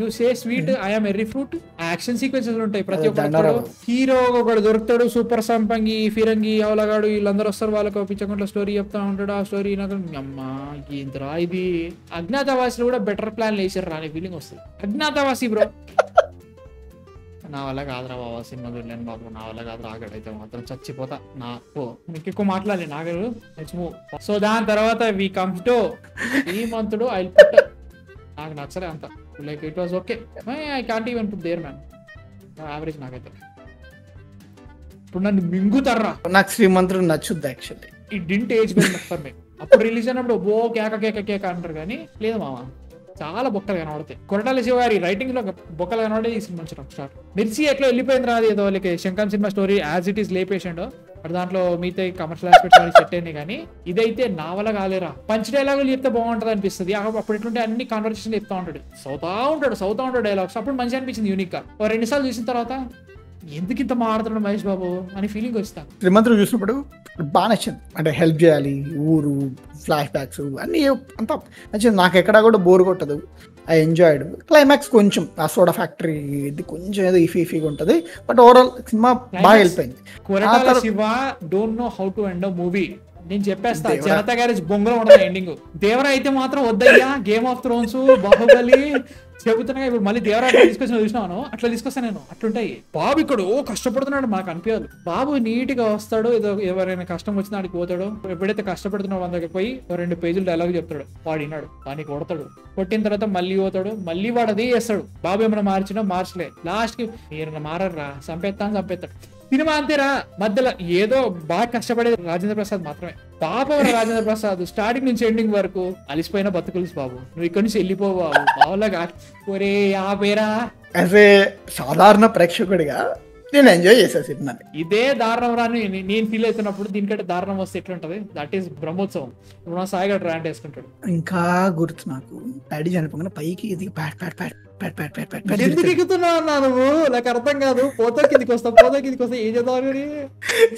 you say sweet, I'm err fruit. Action sequences ఉంటాయి ప్రతి ఒక్కరు. హీరో ఒకడు దొరుకుతాడు, సూపర్ సంపంగి, ఫిరంగి, అవలగాడు, వీళ్ళందరూ వస్తారు, వాళ్ళకి పిచ్చకుండా స్టోరీ చెప్తా ఉంటాడు. ఆ స్టోరీ నాకు అమ్మా ఏంద్రా ఇది. అజ్ఞాతవాసిలో కూడా బెటర్ ప్లాన్ వేసారు రా అనే ఫీలింగ్ వస్తుంది. అజ్ఞాతవాసి బ్రో నా వల్ల కాదురా బాబా, సినిమా చూడలేను బాబు, నా వల్ల కాదు, ఆగడైతే మాత్రం చచ్చిపోతా. మీకు ఎక్కువ మాట్లాడలే నాగరు. సో దాని తర్వాత వి కమ్స్ టు ఈ మంతుడు ఐ పుట్. నాకు నచ్చలే అంత, like it was okay, I can't even put there man, average నాకైతే. ఇప్పుడు నన్ను మింగుతారా. నాకు శ్రీమంతుడు నచ్చుద్ది యాక్చువల్లీ. ఈ డింట్ ఏజ్ ఫర్ మీ. అప్పుడు రిలీజ్ అయినప్పుడు ఓ కేక అంటారు, కానీ లేదు మామ, చాలా బొక్కలు కనబడతాయి. కొరటాల శివారి రైటింగ్ లో బొక్కలు కనబడే ఈ సినిమా స్టార్ట్. మిర్చి ఎట్లా వెళ్ళిపోయింది రాదు, ఏదో లైక్ శంకర్ సినిమా స్టోరీ యాజ్ ఇట్ ఈస్ లేపేసిండో, మరి దాంట్లో మిగతా కమర్షియల్ ఆస్పెక్ట్స్ అన్ని సెట్ అయినాయి, కానీ ఇదైతే నా వల్ల కాలేరా. పంచ్ డైలాగులు చెప్తే బాగుంటుంది అనిపిస్తుంది. అప్పుడు ఎట్లుంటే అన్ని కాన్వర్సేషన్ చెప్తా ఉంటాడు, సౌతా ఉంటాడు డైలాగ్స్. అప్పుడు మంచిగా అనిపించింది యూనిక్ గా. 2 సార్లు చూసిన తర్వాత ఎందుకు ఇంత మాట్లాడుతున్నాడు మహేష్ బాబు అని ఫీలింగ్ వస్తాను. శ్రీమంతుడు చూసినప్పుడు బాగా నచ్చింది, అంటే హెల్ప్ చేయాలి, ఊరు, ఫ్లాష్ బ్యాక్స్ అన్ని అంతా నచ్చింది. నాకు ఎక్కడా కూడా బోర్ కొట్టదు. I enjoyed. క్లైమాక్స్ కొంచెం ఆ సోడా ఫ్యాక్టరీ ఇది కొంచెం ఏదో ఈఫీగా ఉంటుంది, బట్ ఓవరాల్ సినిమా బాగా వెళ్ళిపోయింది. Koratala Shiva don't know how to end a movie. నేను చెప్పేస్తా, జనతా గ్యారేజ్ బొంగలో ఉండదు ఎండింగ్. దేవరా అయితే మాత్రం వద్దయ్యా, గేమ్ ఆఫ్ థ్రోన్స్, బాహుబలి చెబుతున్నా. ఇప్పుడు మళ్ళీ దేవరా తీసుకొచ్చిన చూసినాను, అట్లా తీసుకొస్తాను నేను. అట్లుంటాయి. బాబు ఇక్కడ కష్టపడుతున్నాడు మాకు అనిపించాలి. బాబు నీట్ గా వస్తాడు, ఏదో ఎవరైనా కష్టం వచ్చినా ఆడికి పోతాడు. ఎప్పుడైతే కష్టపడుతున్నాడు వాళ్ళ దగ్గర పోయి 2 పేజీలు డైలాగ్ చెప్తాడు, వాడినాడు, వాడిని కొడతాడు, కొట్టిన తర్వాత మళ్ళీ పోతాడు, మళ్ళీ వాడు అదే చేస్తాడు. బాబు ఏమైనా మార్చినా మార్చలే, లాస్ట్ కి మీరు మారరా, చంపేస్తాడు. సినిమా అంతేరా. మధ్యలో ఏదో బాగా కష్టపడేది రాజేంద్ర ప్రసాద్ మాత్రమే. పాపం రాజేంద్ర ప్రసాద్ స్టార్టింగ్ నుంచి ఎండింగ్ వరకు అలిసిపోయిన బతుకులు బాబు, నువ్వు ఇక్కడ నుంచి వెళ్ళిపోవు బాబు, బావులాగా ఒరే ఆపేరా. యాజ్ ఏ సాధారణ ప్రేక్షకుడిగా నేను ఎంజాయ్ చేశాను సినిమాని. ఇదే దారుణం రాని నేను ఫీల్ అవుతున్నప్పుడు దీనికంటే దారుణం వస్తే ఎట్లుంటది? That is Brahmotsavam. ఇప్పుడు నా సాయిగా ట్రాండ్ వేసుకుంటాడు. ఇంకా గుర్తు నాకు, డాడీ చనిపోగానే పైకి ఇది ఎందుకు ఎక్కుతున్నావు అన్నా నువ్వు? నాకు అర్థం కాదు. పోతా కిందికి వస్తా ఏం చేద్దామని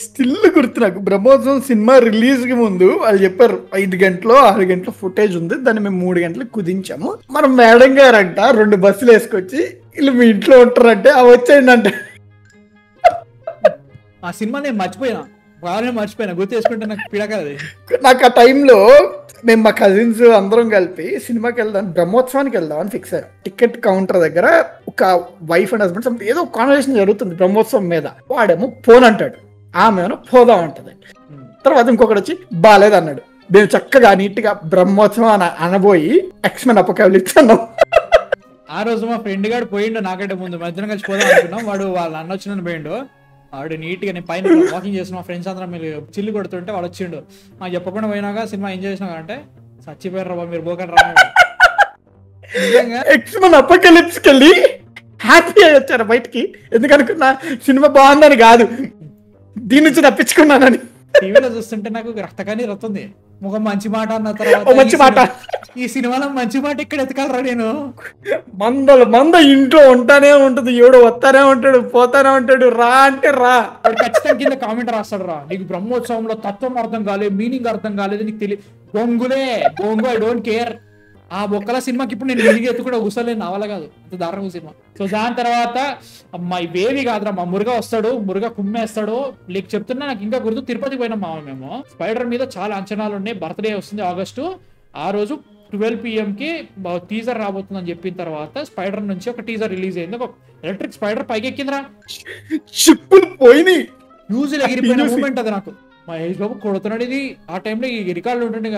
స్టిల్ గుర్తు నాకు. బ్రహ్మోత్సవం సినిమా రిలీజ్ కి ముందు వాళ్ళు చెప్పారు 5 గంటలు 6 గంటల ఫుటేజ్ ఉంది, దాన్ని మేము 3 గంటలకు కుదించాము. మనం మేడం గారంట 2 బస్సులు వేసుకొచ్చి వీళ్ళు మీ ఇంట్లో ఉంటారంటే అవి వచ్చేయండి అంటే. ఆ సినిమా నేను మర్చిపోయినా గుర్తు చేసుకుంటే నాకు పిడకది. నాకు ఆ టైంలో మేము మా కజిన్స్ అందరం కలిపి సినిమాకి వెళ్దాం, బ్రహ్మోత్సవానికి వెళ్దాం అని ఫిక్స్ అయ్యాం. టికెట్ కౌంటర్ దగ్గర ఒక వైఫ్ అండ్ హస్బెండ్ ఏదో కాన్వర్సేషన్ జరుగుతుంది బ్రహ్మోత్సవం మీద. వాడేమో ఫోన్ అంటాడు, ఆమె పోదాం అంటది. తర్వాత ఇంకొకటి వచ్చి బాలేదు అన్నాడు. మేము చక్కగా నీట్ గా బ్రహ్మోత్సవం అనబోయి ఎక్స్మెన్ అపోకాలిప్స్ అన్నాం. ఆ రోజు మా ఫ్రెండ్ గారు పోయిండు నాకంటే ముందు, మధ్యలో కలిసి పోదాం అనుకున్నాం. వాడు వాళ్ళ అన్న వచ్చిన పోయిండు. వాడు నీట్ గా నేను పైన వాకింగ్ చేసిన మా ఫ్రెండ్స్ అందరం మీరు చిల్లు కొడుతుంటే వాడు వచ్చిండు. నాకు చెప్పకుండా పోయినాక సినిమా ఎంజాయ్ చేసినా అంటే చచ్చిపోయారు రా మీరు, పోకండి రా. ఎక్స్మెన్ అపోకాలిప్స్ కి వెళ్ళి హ్యాపీ అయ్యి వచ్చారు బయటికి. ఎందుకనుకున్నా సినిమా బాగుందని కాదు, దీని నుంచి తప్పించుకున్నానని. టీవీలో చూస్తుంటే నాకు రక్తకాని రతుంది. ఒక మంచి మాట అన్న తర్వాత మంచి మాట, ఈ సినిమాలో మంచి మాట ఇక్కడ ఎతకాలరా నేను. మంద ఇంట్లో ఉంటానే ఉంటుంది, ఎవడో వస్తానే ఉంటాడు పోతానే ఉంటాడు, రా అంటే రా. ఖచ్చితంగా కింద కామెంట్ రాస్తాడు, రా నీకు బ్రహ్మోత్సవంలో తత్వం అర్థం కాలేదు, మీనింగ్ అర్థం కాలేదు, నీకు తెలియదు, బొంగు ఐ డోంట్ కేర్. ఆ బొక్కల సినిమాకి ఇప్పుడు నేను వెలిగి ఎత్తు కూడా కూర్చోలేను, నా వల్ల కాదు, అంత దారుణం సినిమా. సో దాని తర్వాత అమ్మా ఇవేవి కాదురా, మా మురుగా వస్తాడు, మురుగా కుమ్మేస్తాడు. నీకు చెప్తున్నా, నాకు ఇంకా గుర్తు తిరుపతికి పోయినాం మామ మేము. స్పైడర్ మీద చాలా అంచనాలు ఉన్నాయి. బర్త్డే వస్తుంది August. ఆ రోజు 12 PM కి టీజర్ రాబోతుందని చెప్పిన తర్వాత స్పైడర్ నుంచి ఒక టీజర్ రిలీజ్ అయింది. ఒక ఎలక్ట్రిక్ స్పైడర్ పైకి ఎక్కిందిరా, షిప్పులు పోయినాయి, న్యూస్ ఎగిరిపోయిన మూమెంట్ అది నాకు. మహేష్ బాబు కొడుతున్నాడు. ఇది ఆ టైంలో ఈ రికార్డులు ఉంటుండే,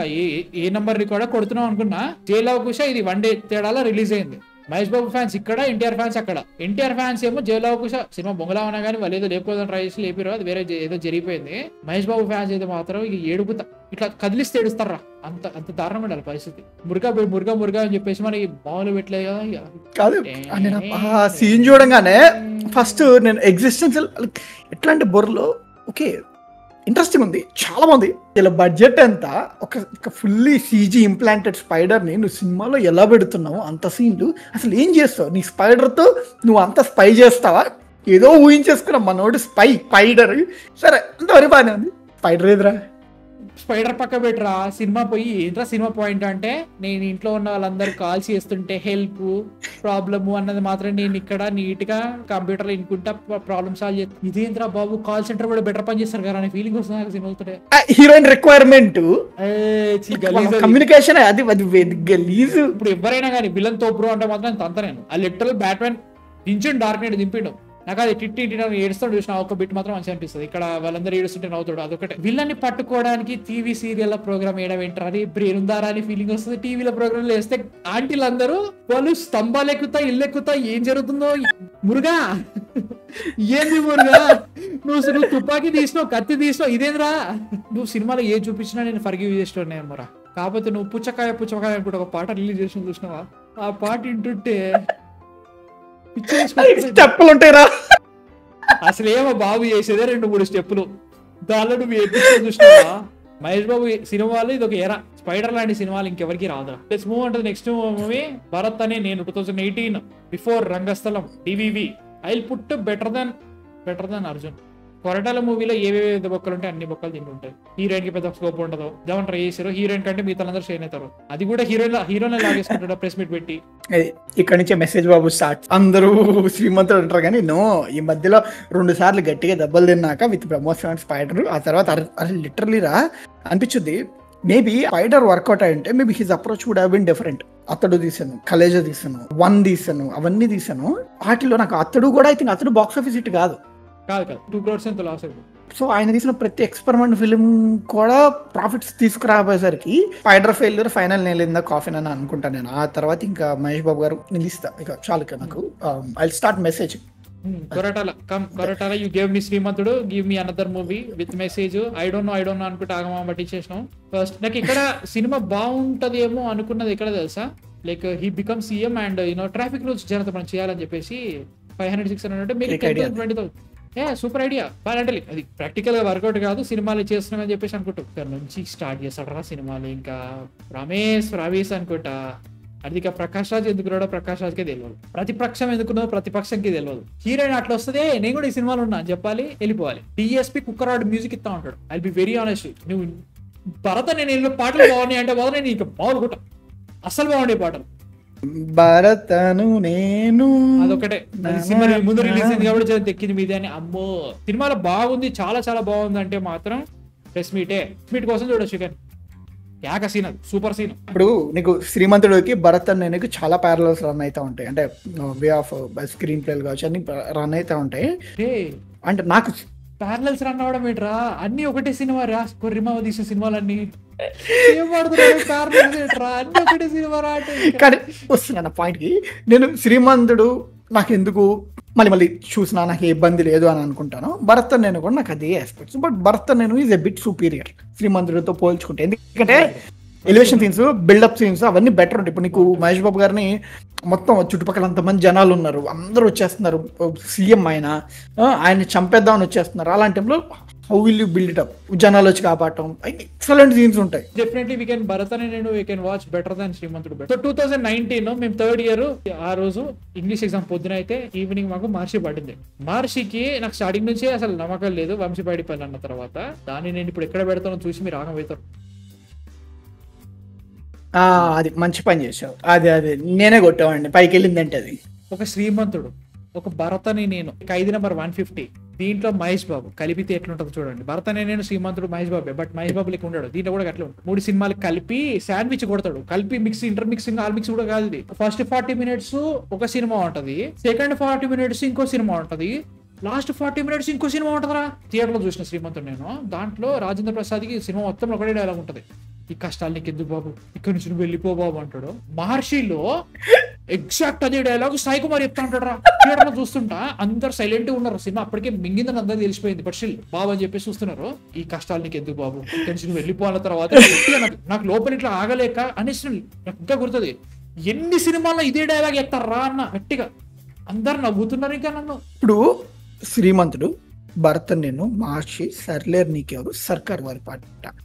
ఏ నంబర్ రికార్డా కొడుతున్నాం అనుకున్నా. జయలవకుశ ఇది 1 డే తేడాలో రిలీజ్ అయింది. మహేష్ బాబు ఫ్యాన్స్ ఇక్కడ, ఎన్టీఆర్ ఫ్యాన్స్ అక్కడ. ఎన్టీఆర్ ఫ్యాన్స్ ఏమో జయలవకుశ సినిమా బొంగలా ఉన్నా కానీ వాళ్ళు ఏదో లేకపోతే ట్రై చేసి లేపారు, అది వేరే ఏదో జరిగిపోయింది. మహేష్ బాబు ఫ్యాన్స్ అయితే మాత్రం ఇక ఏడుపుతా, ఇట్లా కదిలిస్తే ఏడుస్తారా, అంత అంత దారుణంగా ఉండాలి పరిస్థితి. మురుగా అని చెప్పేసి మనకి బావులు పెట్టలేదు కదా. కాదు సీన్ చూడంగానే ఫస్ట్ నేను ఎగ్జిస్టెన్షియల్ ఎట్లాంటి బొర్రలో ఓకే ఇంట్రెస్టింగ్ ఉంది, చాలా బాగుంది. ఇలా బడ్జెట్ ఎంత, ఒక ఫుల్లీ CG ఇంప్లాంటెడ్ స్పైడర్ ని నువ్వు సినిమాలో ఎలా పెడుతున్నావు, అంత సీన్లు అసలు ఏం చేస్తావు? నీ స్పైడర్ తో నువ్వు అంత స్పై చేస్తావా? ఏదో ఊహించేసుకున్నావు మనోడు స్పైడర్. సరే అంతవరకు బాగానే ఉంది. స్పైడర్ ఏదిరా, స్పైడర్ పక్క పెట్టరా. సినిమా పోయి ఏంట్రా సినిమా పాయింట్ అంటే, నేను ఇంట్లో ఉన్న వాళ్ళందరూ కాల్ చేస్తుంటే హెల్ప్ ప్రాబ్లమ్ అన్నది మాత్రం నేను ఇక్కడ నీట్ గా కంప్యూటర్ లో ఇనుకుంటా ప్రాబ్లమ్ సాల్వ్ చేస్తాను. ఇదేంద్రా బాబు, కాల్ సెంటర్ కూడా బెటర్ పని చేస్తారు కదా అనే ఫీలింగ్ వస్తుంది నాకు సినిమా అవుతుంటే. హీరోయిన్ రిక్వైర్మెంట్ కమ్యూనికేషన్ అది గలీజ్. ఇప్పుడు ఎవరైనా కానీ విలన్ తో బ్రో అంటే మాత్రం అంత నేను ఆ లిటరల్ బ్యాట్మెన్ దించండి, డార్క్ నైట్ దింపిండు. నాకు అది టిట్టి ఏడుస్తాడు చూసిన ఒక బిట్ మాత్రం మంచిగా అనిపిస్తుంది. ఇక్కడ వాళ్ళందరూ ఏడుస్తుంటే నవ్వుతాడు, అదొకటే. విలన్ని పట్టుకోవడానికి టీవీ సీరియల్ ప్రోగ్రామ్ వేయడం ఏంటారు, బ్రెయిన్ ఉందారా అని ఫీలింగ్ వస్తుంది. టీవీలో ప్రోగ్రామ్ వేస్తే ఆంటీలు అందరూ వాళ్ళు స్తంభాలు ఎక్కుతా, ఇల్లు ఎక్కుతా, ఏం జరుగుతుందో. మురుగా ఏంది మురుగా, నువ్వు తుపాకీ తీసినావు, కత్తి తీసినావు, ఇదేంద్రా. నువ్వు సినిమాలో ఏ చూపించినా నేను ఫర్గివ్ చేస్తున్నాను మరా. కాకపోతే నువ్వు పుచ్చకాయ అనుకుంటే ఒక పాట రిలీజ్ చేసిన చూసినావా, ఆ పాట వింటుంటే స్టెప్పులు ఉంటాయిరా. అసలు ఏమో బాబు చేసేదే 2-3 స్టెప్పులు, దానిలో నువ్వు ఎపిసోడ్ చూసినావా? మహేష్ బాబు సినిమాలు ఇది ఒక ఎరా. స్పైడర్ లాంటి సినిమాలు ఇంకెవరికి రాదురా. లెట్స్ మూవ్ అంటే next movie Bharat Ane Nenu 2018 before Rangasthalam DVV. I will put better then Arjun. Koratala మూవీలో ఏవేవి బొక్కలు ఉంటాయి అన్ని బొక్కలు తిండి ఉంటాయి. హీరోయిన్ కి పెద్ద స్కోప్ ఉండదు, జవన్ ట్రై చేశారు. హీరోయిన్ కంటే మిగతా అందరూ షైన్ అవుతారు. అది కూడా హీరోయిన్ లాగేసుకుంటాడు ప్రెస్ మీట్ పెట్టి. ఇక్కడ నుంచే మెసేజ్ బాబు స్టార్ట్. అందరూ శ్రీమంతుడు అంటారు కానీ నో, ఈ మధ్యలో 2 సార్లు గట్టిగా దెబ్బలు తిన్నాక విత్ ప్రమోషన్ స్పైడర్ ఆ తర్వాత లిటరలీ రా అనిపించింది. మేబీ స్పైడర్ వర్కౌట్ అయ్యింటే maybe his approach would have been different. Athadu తీసాను, కలేజా తీసాను, 1 తీసాను, అవన్నీ తీసాను. వాటిలో నాకు అతడు కూడా అయితే అతడు బాక్స్ ఆఫీస్ హిట్ కాదు 2 crores ఎంత లాస్ అయింది. సో ఆయన తీసిన ప్రతి ఎక్స్పెరిమెంట్ ఫిలిం కూడా ప్రాఫిట్స్ తీసుకురాబోయేసరికి స్పైడర్ ఫెయిల్యూర్ ఫైనల్ నేలిందా కాఫీన్ అని అనుకుంటాను నేను. ఆ తర్వాత ఇంకా మహేష్ బాబు గారు నిలిస్తా ఇక చాలు ఇక నాకు I start message. Koratala you gave me Srimanthudu, give me another movie with message. I don't know అనుకుంటే ఆగమా పట్టించేసినాం. ఫస్ట్ నాకు ఇక్కడ సినిమా బాగుంటదేమో అనుకున్నది ఎక్కడ తెలుసా, like he become CM and traffic rules జనత మనం చేయాలని చెప్పేసి 500-600 మీరు 10,000-20,000 సూపర్ ఐడియా అంటే అది ప్రాక్టికల్ గా వర్కౌట్ కాదు, సినిమాలు చేస్తున్నామని చెప్పేసి అనుకుంటా. ఇక్కడ నుంచి స్టార్ట్ చేస్తాడు రా సినిమాలు. ఇంకా రమేష్ అనుకుంటా. అది ఇక ప్రకాష్ రాజ్ ఎందుకున్నాడో ప్రకాష్ రాజ్కే తెలియదు, ప్రతిపక్షం ఎందుకున్నాడో ప్రతిపక్షంకి తెలియదు. హీరోయిన్ అట్లా వస్తుంది, నేను కూడా ఈ సినిమాలో ఉన్నా అని చెప్పాలి, వెళ్ళిపోవాలి. డిఎస్పీ కుక్కరాడు మ్యూజిక్ ఇస్తా ఉంటాడు. ఐ బి వెరీ ఆనెస్ట్, నువ్వు భరత నేను పాటలు బాగున్నాయి అంటే బాగా నేను ఇంకా బాగుంటా, అస్సలు బాగుండే పాటలు. భరతను నేను అదొకటే సినిమా ముందు రిలీజ్ అయింది కాబట్టి ఎక్కింది మీద అని. అమ్మో సినిమాలో బాగుంది, చాలా చాలా బాగుంది అంటే మాత్రం ప్రెస్ మీట్ కోసం చూడొచ్చు. కానీ యాక సీన్ అది సూపర్ సీన్. ఇప్పుడు నీకు శ్రీమంతుడికి భరత్ అని నీకు చాలా ప్యారలల్స్ రన్ అవుతా ఉంటాయి, అంటే వే ఆఫ్ స్క్రీన్ ప్లేలు కావచ్చు అన్ని రన్ అవుతా ఉంటాయి. అంటే నాకు ప్యారలల్స్ రన్ అవడం ఏంట్రా, అన్ని ఒకటే సినిమా రా, కొర్రిమా తీసిన సినిమాలన్నీ ఏం పడుతున్నాయి ప్యారలల్స్ ఏంట్రా, అన్ని ఒకటే సినిమా రా అంటే. కానీ వస్తున్నా పాయింట్ కి, నేను శ్రీమంతుడు నాకు ఎందుకు మళ్ళీ చూసినా నాకు ఏ ఇబ్బంది లేదు అని అనుకుంటాను. భరత్ నేను కూడా నాకు అదే ఆస్పెక్ట్స్, బట్ భరత్ నేను ఈజ్ ఎ బిట్ సుపీరియర్ శ్రీమంతుడితో పోల్చుకుంటే. ఎందుకంటే ఎలివేషన్ సీన్స్, బిల్డప్ సీన్స్ అవన్నీ బెటర్ ఉంటాయి. ఇప్పుడు నీకు మహేష్ బాబు గారిని మొత్తం చుట్టుపక్కల అంతమంది జనాలు ఉన్నారు, అందరూ వచ్చేస్తున్నారు, సీఎం ఆయన చంపేద్దామని వచ్చేస్తున్నారు. అలాంటి టైంలో how will you build it up, జనాలు వచ్చి కాపాడటం, ఎక్సలెంట్ సీన్స్ ఉంటాయి. డెఫినెట్లీ వీ కెన్ భరత్ అని నేను we can watch better than Srimanthudu. So 2019 మేము 3rd year ఆ రోజు ఇంగ్లీష్ ఎగ్జామ్ పొద్దున అయితే ఈవినింగ్ మాకు మహర్షి పడింది. మహర్షికి నాకు స్టార్టింగ్ నుంచే అసలు నమ్మకం లేదు, వంశీపాడిపల్లి అన్న తర్వాత దాన్ని నేను ఇప్పుడు ఎక్కడ పెడతానో చూసి మీరు ఆగమవుతారు. అది మంచి పని చేసావు, అది నేనే కొట్టామండి పైకి వెళ్ళిందంటే. అది ఒక శ్రీమంతుడు, ఒక భరత్ అని నేను, ఖైదీ నెంబర్ 150, దీంట్లో మహేష్ బాబు కలిపితే ఎట్లుంటుందో చూడండి. భరత్ అనే నేను, శ్రీమంతుడు మహేష్ బాబే, బట్ మహేష్ బాబు లెక్క ఉంటాడు దీంట్లో కూడా అట్లా ఉంటుంది. 3 సినిమాలు కలిపి శాండ్విచ్ కొడతాడు, కలిపి mix inter mixing all mix కూడా కాదు. ఇది ఫస్ట్ 40 minutes ఒక సినిమా ఉంటది, సెకండ్ 40 minutes ఇంకో సినిమా ఉంటది, లాస్ట్ 40 minutes ఇంకో సినిమా ఉంటదరా. థియేటర్ లో చూసిన శ్రీమంతుడు నేను, దాంట్లో రాజేంద్ర ప్రసాద్ కి సినిమా మొత్తం ఒకటే డైలాగ్ ఉంటది, ఈ కష్టాలు నీకు ఎందుకు బాబు, ఇక్కడ నుంచి నువ్వు వెళ్ళిపో బాబు అంటాడు. మహర్షిలో ఎగ్జాక్ట్ అదే డైలాగ్ సాయి కుమార్ చెప్తా ఉంటాడు రా. థియేటర్ లో చూస్తుంటా అందరు సైలెంట్ గా ఉన్నారు, సినిమా అప్పటికే మింగిందని అందరూ తెలిసిపోయింది, బట్ స్టిల్ బాబు అని చెప్పి చూస్తున్నారు. ఈ కష్టాలు నీకు ఎందుకు బాబు, ఇక్కడ నుంచి నువ్వు వెళ్ళిపోయిన తర్వాత నాకు లోపల ఇట్లా ఆగలేక అనేసి నాకు ఇంకా గుర్తుంది. ఎన్ని సినిమాల్లో ఇదే డైలాగ్ చెప్తారా అన్న గట్టిగా, అందరు నవ్వుతున్నారు. ఇంకా నన్ను ఇప్పుడు శ్రీమంతుడు, భరత్ నేను, మహర్షి, సర్లేర్ నీకెవరు, సర్కార్ వారి పాట.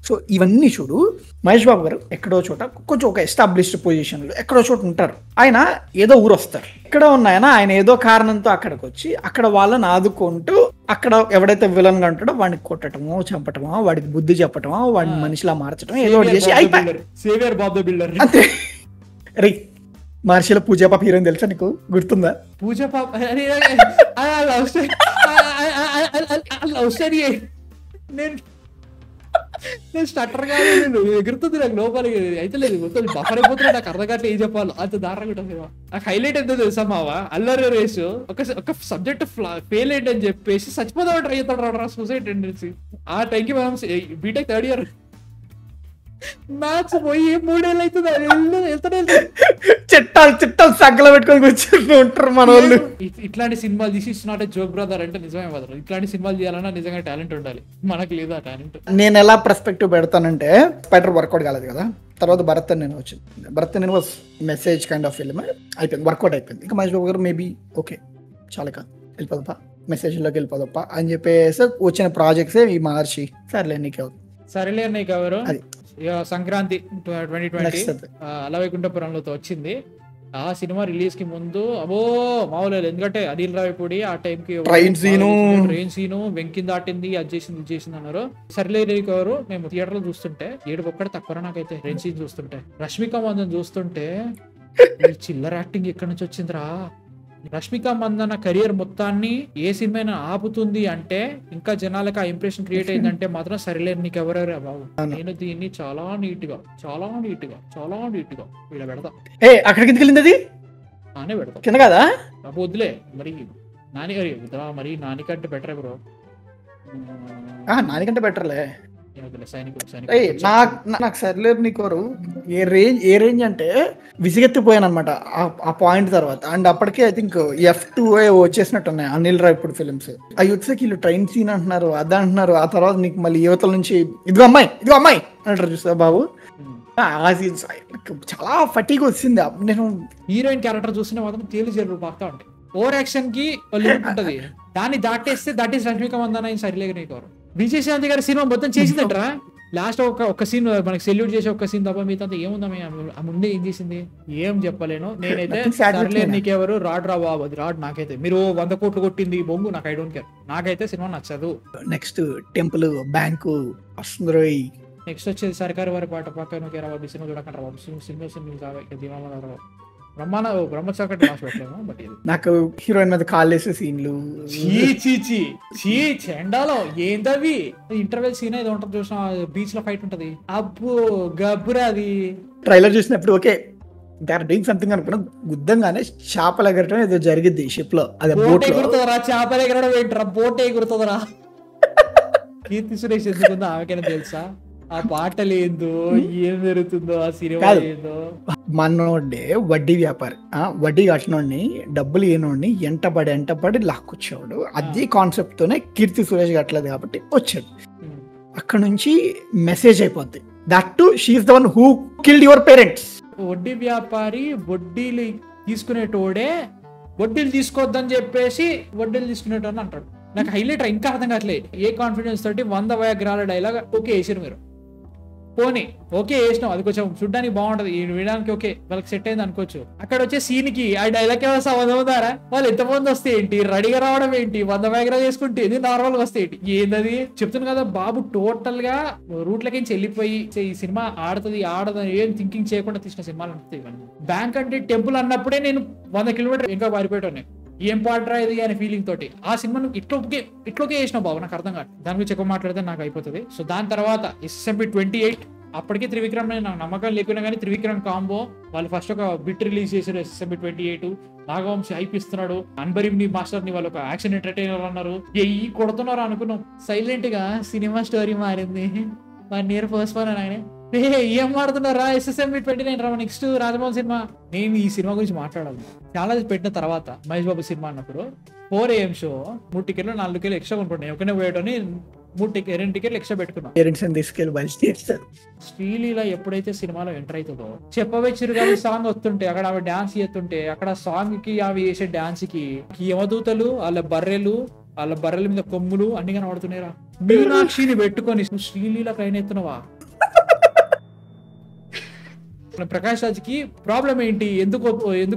సో ఇవన్నీ చూడు, మహేష్ బాబు గారు ఎక్కడో చోట కొంచెం ఒక ఎస్టాబ్లిష్డ్ పొజిషన్ లో ఎక్కడో చోట ఉంటారు. ఆయన ఏదో ఊరు వస్తారు, ఎక్కడ ఉన్నాయన ఆయన ఏదో కారణంతో అక్కడికి వచ్చి అక్కడ వాళ్ళని ఆదుకుంటూ అక్కడ ఎవడైతే విలన్ గా ఉంటాడో వాడిని కొట్టడమో చంపటమో వాడికి బుద్ధి చెప్పటమో వాడిని మనిషిలా మార్చడం ఏదో ఒకటి చేసి అయిపోయి అంతే. రే మహర్షిలో పూజా పాప హీరోయిన్ తెలుసా నీకు, గుర్తుందా? పూజా పాప లవ్ స్టోరీ నేను స్టటర్ కాదు, నేను ఎగురుతుంది నాకు లోపలికి అయితే లేదు, మొత్తం బఫర్ అయిపోతున్నా, నాకు అర్థం కావట్లేదు ఏం చెప్పాలో, అంత దారుణంగా ఉంటుంది. నాకు హైలైట్ ఎంతో తెలుసా మావా, అల్లరి రేసు ఒక సబ్జెక్ట్ ఫెయిల్ ఏంటి అని చెప్పేసి చచ్చిపోతాడు, ట్రై చేస్తాడు సూసైడ్ టెండెన్సీ. ఆ టైంకి మనం బీటెక్ 3rd year మ్యాథ్స్ పోయి 3 ఏళ్ళు అవుతుంది, వెళ్తాడు చిట్టాలు సగ్గల పెట్టుకొని కూర్చుంటూ ఉంటారు మన వాళ్ళు. ఇట్లాంటి సినిమాలు తీసి it's not a joke brother అంటే నిజమే బ్రదర్. ఇట్లాంటి సినిమాలు చేయాలన్నా నిజంగా టాలెంట్ ఉండాలి, మనకు లేదు ఆ టాలెంట్. నేను ఎలా పర్స్పెక్టివ్ పెడతానంటే, స్పైడర్ వర్కౌట్ కాలేదు కదా, తర్వాత భరత్ నేను వచ్చింది. భరత్ నేను was message kind of film, అయిపోయింది, వర్కౌట్ అయిపోయింది. ఇంకా మహేష్ బాబు గారు మేబీ ఓకే చాలా కాదు వెళ్ళిపోదప్ప, మెసేజ్లోకి వెళ్ళిపోదప్ప అని చెప్పేసి వచ్చిన ప్రాజెక్ట్సే ఈ మహర్షి, సర్లే నీకెవరు, సరేలే నీకెవరు, సంక్రాంతి 2020 అలవైకుంఠపురంలో వచ్చింది. ఆ సినిమా రిలీజ్ కి ముందు అబో మామూలు, ఎందుకంటే అనిల్ రావిపూడి ఆ టైంకి ట్రైన్ సీను వెంకిని దాటింది, అది చేసింది ఇది చేసింది అన్నారు. సర్లే ఎవరు మేము థియేటర్ లో చూస్తుంటే ఏడు ఒక్కడే తక్కువ నాకైతే ట్రైన్ సీన్ చూస్తుంటే. రష్మిక మందన్ చూస్తుంటే ఈ చిల్లర యాక్టింగ్ ఎక్కడి నుంచి వచ్చిందిరా. రష్మిక మందన కెరియర్ మొత్తాన్ని ఏ సినిమా ఆపుతుంది అంటే, ఇంకా జనాలకు ఆ ఇంప్రెషన్ క్రియేట్ అయిందంటే మాత్రం సరిలేరు నీకు ఎవరెవరా బాబు. నేను దీన్ని చాలా నీట్ గా వీళ్ళ పెడతా. అక్కడికి ఎందుకు వెళ్ళింది అది? నానే పెడతా కింద కదా వద్దులే మరి. నాని గారి మరి నానికంటే బెటర్ బ్రో. నానికంటే బెటర్లే. సైనికుడు నాకు సరిలేరు నీకోరు ఏ రేంజ్ అంటే విసిగెత్తిపోయాను అనమాట ఆ పాయింట్ తర్వాత. అండ్ అప్పటికే ఐ థింక్ F2 వచ్చేసినట్టున్నాయి అనిల్ రావిపూడి ఫిల్మ్స్. అవి వచ్చేకి వీళ్ళు ట్రైన్ సీన్ అంటున్నారు, అది అంటున్నారు. ఆ తర్వాత నీకు మళ్ళీ యువతల నుంచి ఇదిగో అమ్మాయి అంటారు చూస్తా బాబు. ఆ సీన్స్ చాలా ఫటీగా వచ్చింది. నేను హీరోయిన్ క్యారెక్టర్ చూసిన మాత్రం తేలి జరుగు బాగా ఉంటాయి. ఓవర్ యాక్షన్ కి లిమిట్ ఉంటది, దాన్ని దాటేస్తే దట్ ఈస్ రష్మిక మందన సరిలేక నీకోరు. విజయశాంతి గారి సినిమా మొత్తం చేసిందట్రా. లాస్ట్ ఒక సీన్ మనకి సెల్యూట్ చేసే ఒక సీన్ తప్ప మిగతా ఏముందా ఆ ముందే ఏం చేసింది ఏం చెప్పలేను నేనైతే. సర్లే నీకెవరు రాడ్ రా బాబు, అది రాడ్ నాకైతే. మీరు 100 కోట్లు కొట్టింది బొంగు, నాకు ఐ డోంట్ కేర్. నాకైతే సినిమా నచ్చదు. నెక్స్ట్ టెంపుల్ బ్యాంకు వస్తుంది. నెక్స్ట్ వచ్చేది సర్కారు వారి పాట పక్కన సినిమా చూడకండి బాబు. సినిమా బ్రహ్మచకటి బట్ నాకు హీరోయిన్ మీద కాలేసే సీన్లు చెండాలో ఏందవి. ఇంటర్వెల్ సీన్ ఏదో ఉంటుంది చూసిన, బీచ్ లో ఫైట్ ఉంటది. అబ్బో గబ్బురా అది. ట్రైలర్ చూసినప్పుడు okay they are doing something అనుకున్నా, గుద్దంగానే చేపలు ఎగరటం ఏదో జరిగింది షిప్ లో. అదే బోట్ ఎగురుతుందరా, చేపలు ఎగరడం ఏంటరా, బోట్ ఎగురుతుందరా. కీర్తి సురేష్ ఎందుకుందో ఆమెకైనా తెలుసా ఆ పాటలు ఏందో, ఏం జరుగుతుందో ఆ సినిమా ఏందో. మనోడే వడ్డీ వ్యాపారి, వడ్డీ కట్టినోడిని డబ్బులు ఇవ్వనోడిని ఎంటబడి లాక్కొచ్చాడు. అదే కాన్సెప్ట్ తోనే కీర్తి సురేష్ కట్టలేదు కాబట్టి వచ్చాడు. అక్కడ నుంచి మెసేజ్ అయిపోద్ది that to she is the one who killed your parents. వడ్డీ వ్యాపారి వడ్డీలు తీసుకునేటోడే వడ్డీలు తీసుకోవద్దని చెప్పేసి వడ్డీలు తీసుకునేటోని అంటాడు. నాకు హైలైట్ ఇంకా అర్థం కావట్లేదు. ఏ కాన్ఫిడెన్స్ తోటి 100 వయాగ్రాల డైలాగ్ ఓకే వేసారు మీరు. పోనీ ఓకే వేసినాం, అది కొంచెం చూడ్డానికి బాగుంటది, వినడానికి ఓకే వాళ్ళకి సెట్ అయింది అనుకోవచ్చు. అక్కడ వచ్చే సీన్ కి ఆ డైలాగ్ ఏమైనా సంబంధం ఉందారా? వాళ్ళు ఎంతమంది వస్తే ఏంటి, రెడీగా రావడం ఏంటి, 100 వయాగ్రా చేసుకుంటే ఇది నార్మల్ గా వస్తే ఏంటి, ఏంటది చెప్తున్నాను కదా బాబు. టోటల్ గా రూట్లకి వెళ్ళిపోయి ఈ సినిమా ఆడదని ఏం థింకింగ్ చేయకుండా తీసిన సినిమాలు అనిపిస్తాయి. బ్యాంక్ అంటే టెంపుల్ అన్నప్పుడే నేను 100 కిలోమీటర్ ఇంకా పారిపోయాను. ఏం పాటరా ఇది అనే ఫీలింగ్ తోటి ఆ సినిమాను ఇట్లోకే వేసినావు బాబు. నాకు అర్థం కాదు, దాని గురించి ఎక్కువ మాట్లాడితే నాకు అయిపోతుంది. సో దాని తర్వాత SSMP 28 అప్పటికే త్రివిక్రమ్ నాకు నమ్మకం లేకున్నా కానీ త్రివిక్రమ్ కాంబో వాళ్ళు ఫస్ట్ ఒక బిట్ రిలీజ్ చేశారు. SSMP 28 నాగవంశి హైప్ ఇస్తున్నాడు. అన్బరీం ని మాస్టర్ ని వాళ్ళు ఒక యాక్షన్ ఎంటర్టైనర్ అన్నారు. ఎయ్యి కొడుతున్నారు అనుకున్నాం. సైలెంట్ గా సినిమా స్టోరీ మారింది. 1 year ఫస్ట్ వన్ ఆయన ఏం మాడుతున్నారా SSMP 29 రా నెక్స్ట్ రాజమౌళి సినిమా. నేను ఈ సినిమా గురించి మాట్లాడాలి. చాలా పెట్టిన తర్వాత మహేష్ బాబు సినిమా అన్నప్పుడు 4 AM షో 3 టికెట్లు 4 టికెట్లు ఎక్స్ట్రా కొనుక్కుంటాను. ఒకనే పోయేటని 2 టికెట్లు ఎక్స్ట్రా పెట్టుకున్నాను. శ్రీలీల ఎప్పుడైతే సినిమాలో ఎంటర్ అవుతుందో చెప్పవే చిరుగాలి సాంగ్ వస్తుంటే అక్కడ ఆమె డాన్స్ చేస్తుంటే అక్కడ సాంగ్ కి అవి వేసే డాన్స్ కి యమదూతలు వాళ్ళ బర్రెల మీద కొమ్ములు అన్ని కనబడుతున్నాయిరా. మీనాక్షిని పెట్టుకొని శ్రీలీల కైనెత్తునవా. ప్రకాష్ రాజ్ కి ప్రాబ్లం ఏంటి, ఎందుకు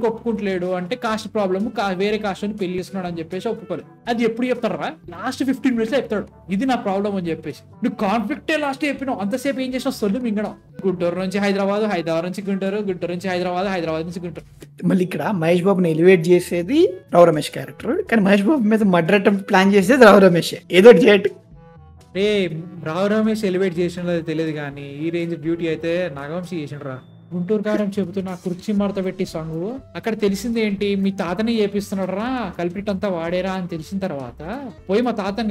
ఒప్పుకుంటలేడు అంటే కాస్ట్ ప్రాబ్లమ్, వేరే కాస్ట్ అని పెళ్లి చేస్తున్నాడు అని చెప్పేసి ఒప్పుకోలేదు. అది ఎప్పుడు చెప్తారా? లాస్ట్ 15 minutes లో చెప్తాడు ఇది నా ప్రాబ్లం అని చెప్పేసి. నువ్వు కాన్ఫ్లిక్టే లాస్ట్ చెప్పినావు, అంతసేపు ఏం చేసినా సొల్లు మింగడం. గుంటూరు నుంచి హైదరాబాద్, హైదరాబాద్ నుంచి గుంటూరు, గుంటూరు నుంచి హైదరాబాద్, హైదరాబాద్ నుంచి గుంటూరు. మళ్ళీ ఇక్కడ మహేష్ బాబుని ఎలివేట్ చేసేది రావు రమేష్ క్యారెక్టర్, కానీ మహేష్ బాబు మీద మర్డర్ అటెంప్ట్ ప్లాన్ చేసేది రావు రమేష్. ఏదో చేయట్ రే రావు రమేష్ ఎలివేట్ చేసిన తెలియదు కానీ ఈ రేంజ్ బ్యూటీ అయితే నాగవంశీ చేసిండ్రా. గుంటూరు కారం చెబుతున్న కుర్చీ మడత పెట్టి సాంగ్ అక్కడ తెలిసింది ఏంటి, మీ తాతని చేపిస్తున్నాడు రా, కల్పిట్ అంతా వాడేరా అని తెలిసిన తర్వాత పోయి మా తాతని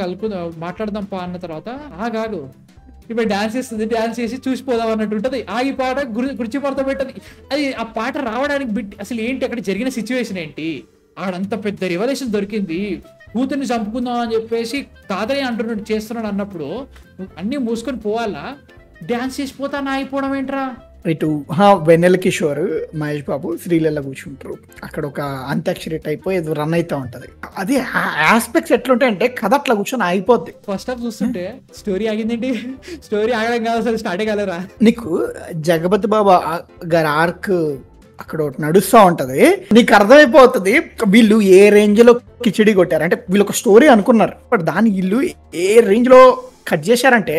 మాట్లాడదాం పా అన్న తర్వాత ఆగాగు ఇప్పుడు డాన్స్ చేస్తుంది, డాన్స్ చేసి చూసిపోదాం అన్నట్టు ఉంటది. ఆగి పాట కుర్చీ మడత పెట్టది. అది ఆ పాట రావడానికి అసలు ఏంటి, అక్కడ జరిగిన సిచ్యువేషన్ ఏంటి, ఆడంత పెద్ద రివల్యూషన్ దొరికింది, కూతుర్ని చంపుకుందాం అని చెప్పేసి తాతని అంటున్నాడు చేస్తున్నాడు అన్నప్పుడు అన్ని మూసుకొని పోవాలా, డాన్స్ చేసిపోతా ఆగిపోవడం ఏంట్రా. ఇటు వెన్నెల కిషోర్ మహేష్ బాబు శ్రీలీల కూర్చుంటారు. అక్కడ ఒక అంత్యాక్షరి టైప్ ఏదో రన్ అవుతా ఉంటది. అది ఆస్పెక్ట్స్ ఎట్లుంటాయి అంటే కథ అట్లా కూర్చొని అయిపోద్ది. ఫస్ట్ హాఫ్ చూస్తుంటే స్టోరీ ఆగిందేంటి, స్టోరీ ఆగడం కాదు అసలు స్టార్టే కాలేరా. నీకు జగపతి బాబు గారి ఆర్క్ అక్కడ ఒకటి నడుస్తూ ఉంటది, నీకు అర్థమైపోతుంది వీళ్ళు ఏ రేంజ్ లో కిచిడి కొట్టారు. అంటే వీళ్ళు ఒక స్టోరీ అనుకున్నారు, బట్ దాని వీళ్ళు ఏ రేంజ్ లో కట్ చేశారంటే,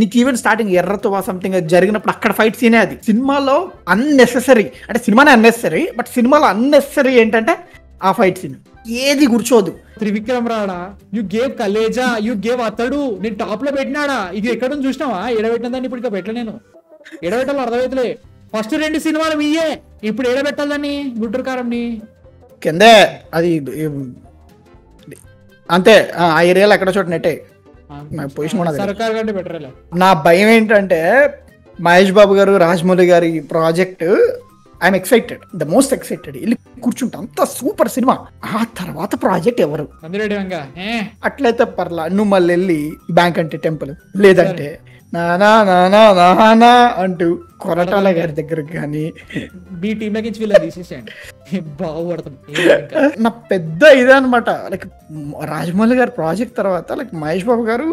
నీకు ఈవెన్ స్టార్టింగ్ ఎర్రతో సంథింగ్ జరిగినప్పుడు అక్కడ ఫైట్ సీనే అది సినిమాలో అన్నెసెసరీ. అంటే సినిమానే అన్నెసరీ, బట్ సినిమాలో అన్నెసరీ ఏంటంటే ఆ ఫైట్ సీన్ ఏది కూర్చోదు. త్రివిక్రమ్ రాడా, you gave Khaleja, you gave అతడు, నేను టాప్ లో పెట్టినాడా, ఇది ఎక్కడ చూసినావా? ఎడబెట్టిన దాన్ని ఇప్పుడు ఇక పెట్టలే, నేను ఎడబెట్టాలో అర్థమవుతలే. ఫస్ట్ 2 సినిమాలు మీయే, ఇప్పుడు ఎడబెట్టాలని గుంటూరు కారంని కిందే అది అంతే. ఆ ఏరియాలో ఎక్కడ చోట నెట్టే పొజిషన్ కూడా. సర్కార్ కంటే బెటర్. నా భయం ఏంటంటే మహేష్ బాబు గారు, రాజమౌళి గారి project, I'm excited, the most excited. వెళ్ళి కూర్చుంటా, అంత సూపర్ సినిమా. ఆ తర్వాత ప్రాజెక్ట్ ఎవరు అట్లయితే పర్లా, నువ్వు మళ్ళీ వెళ్ళి బ్యాంక్ అంటే టెంపుల్, లేదంటే నానా నానా నానా అంటూ కొరటాల గారి దగ్గర కానీ నా పెద్ద ఇదే అనమాట. లైక్ రాజమౌళి గారి ప్రాజెక్ట్ తర్వాత లైక్ మహేష్ బాబు గారు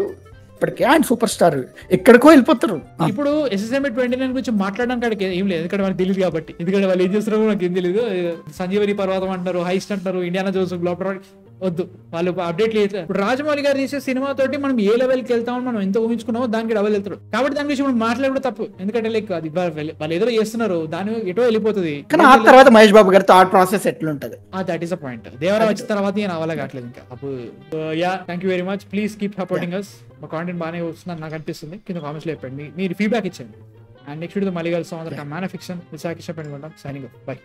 ఇప్పటికే ఆయన సూపర్ స్టార్, ఎక్కడికో వెళ్ళిపోతారు. ఇప్పుడు SSMA 29 గురించి మాట్లాడడానికి ఏం లేదు, ఎందుకంటే మనకు తెలియదు కాబట్టి. ఎందుకంటే వాళ్ళు ఏం చేస్తారో నాకు ఏం తెలియదు. సంజీవని పర్వతం అంటారు, హైస్ట్ అంటారు, ఇండియానా జోన్స్ గ్లోబల్ వద్దు, వాళ్ళు అప్డేట్ లేదు. ఇప్పుడు రాజమౌళి గారు చేసే సినిమా తోటి మనం ఏ లెవెల్కి వెళ్తామని మనం ఎంత ఊహించుకున్నామో దానికి డబల్ వెళ్తారు. కాబట్టి దాని గురించి మనం మాట్లాడడం తప్పు, ఎందుకంటే లైక్ అది వాళ్ళు ఏదో చేస్తున్నారు, దాని ఎటో వెళ్ళిపోతుంది. కానీ ఆ తర్వాత మహేష్ బాబు గారి థాట్ ప్రాసెస్ ఎట్లుంటది, that is a point. Devara వచ్చిన తర్వాత నేను అవ్వాలి కావట్లేదు ఇంకా. అప్పుడు thank you very much, please keep supporting us. మా కాంటెంట్ బాగానే వస్తుందని నాకు అనిపిస్తుంది. కింద కామెంట్స్ లో చెప్పండి, మీరు ఫీడ్బ్యాక్ ఇచ్చండి. అండ్ నెక్స్ట్ వీడియో మళ్ళీ కలుస్తాం. Man of fiction Visakha, signing off. By.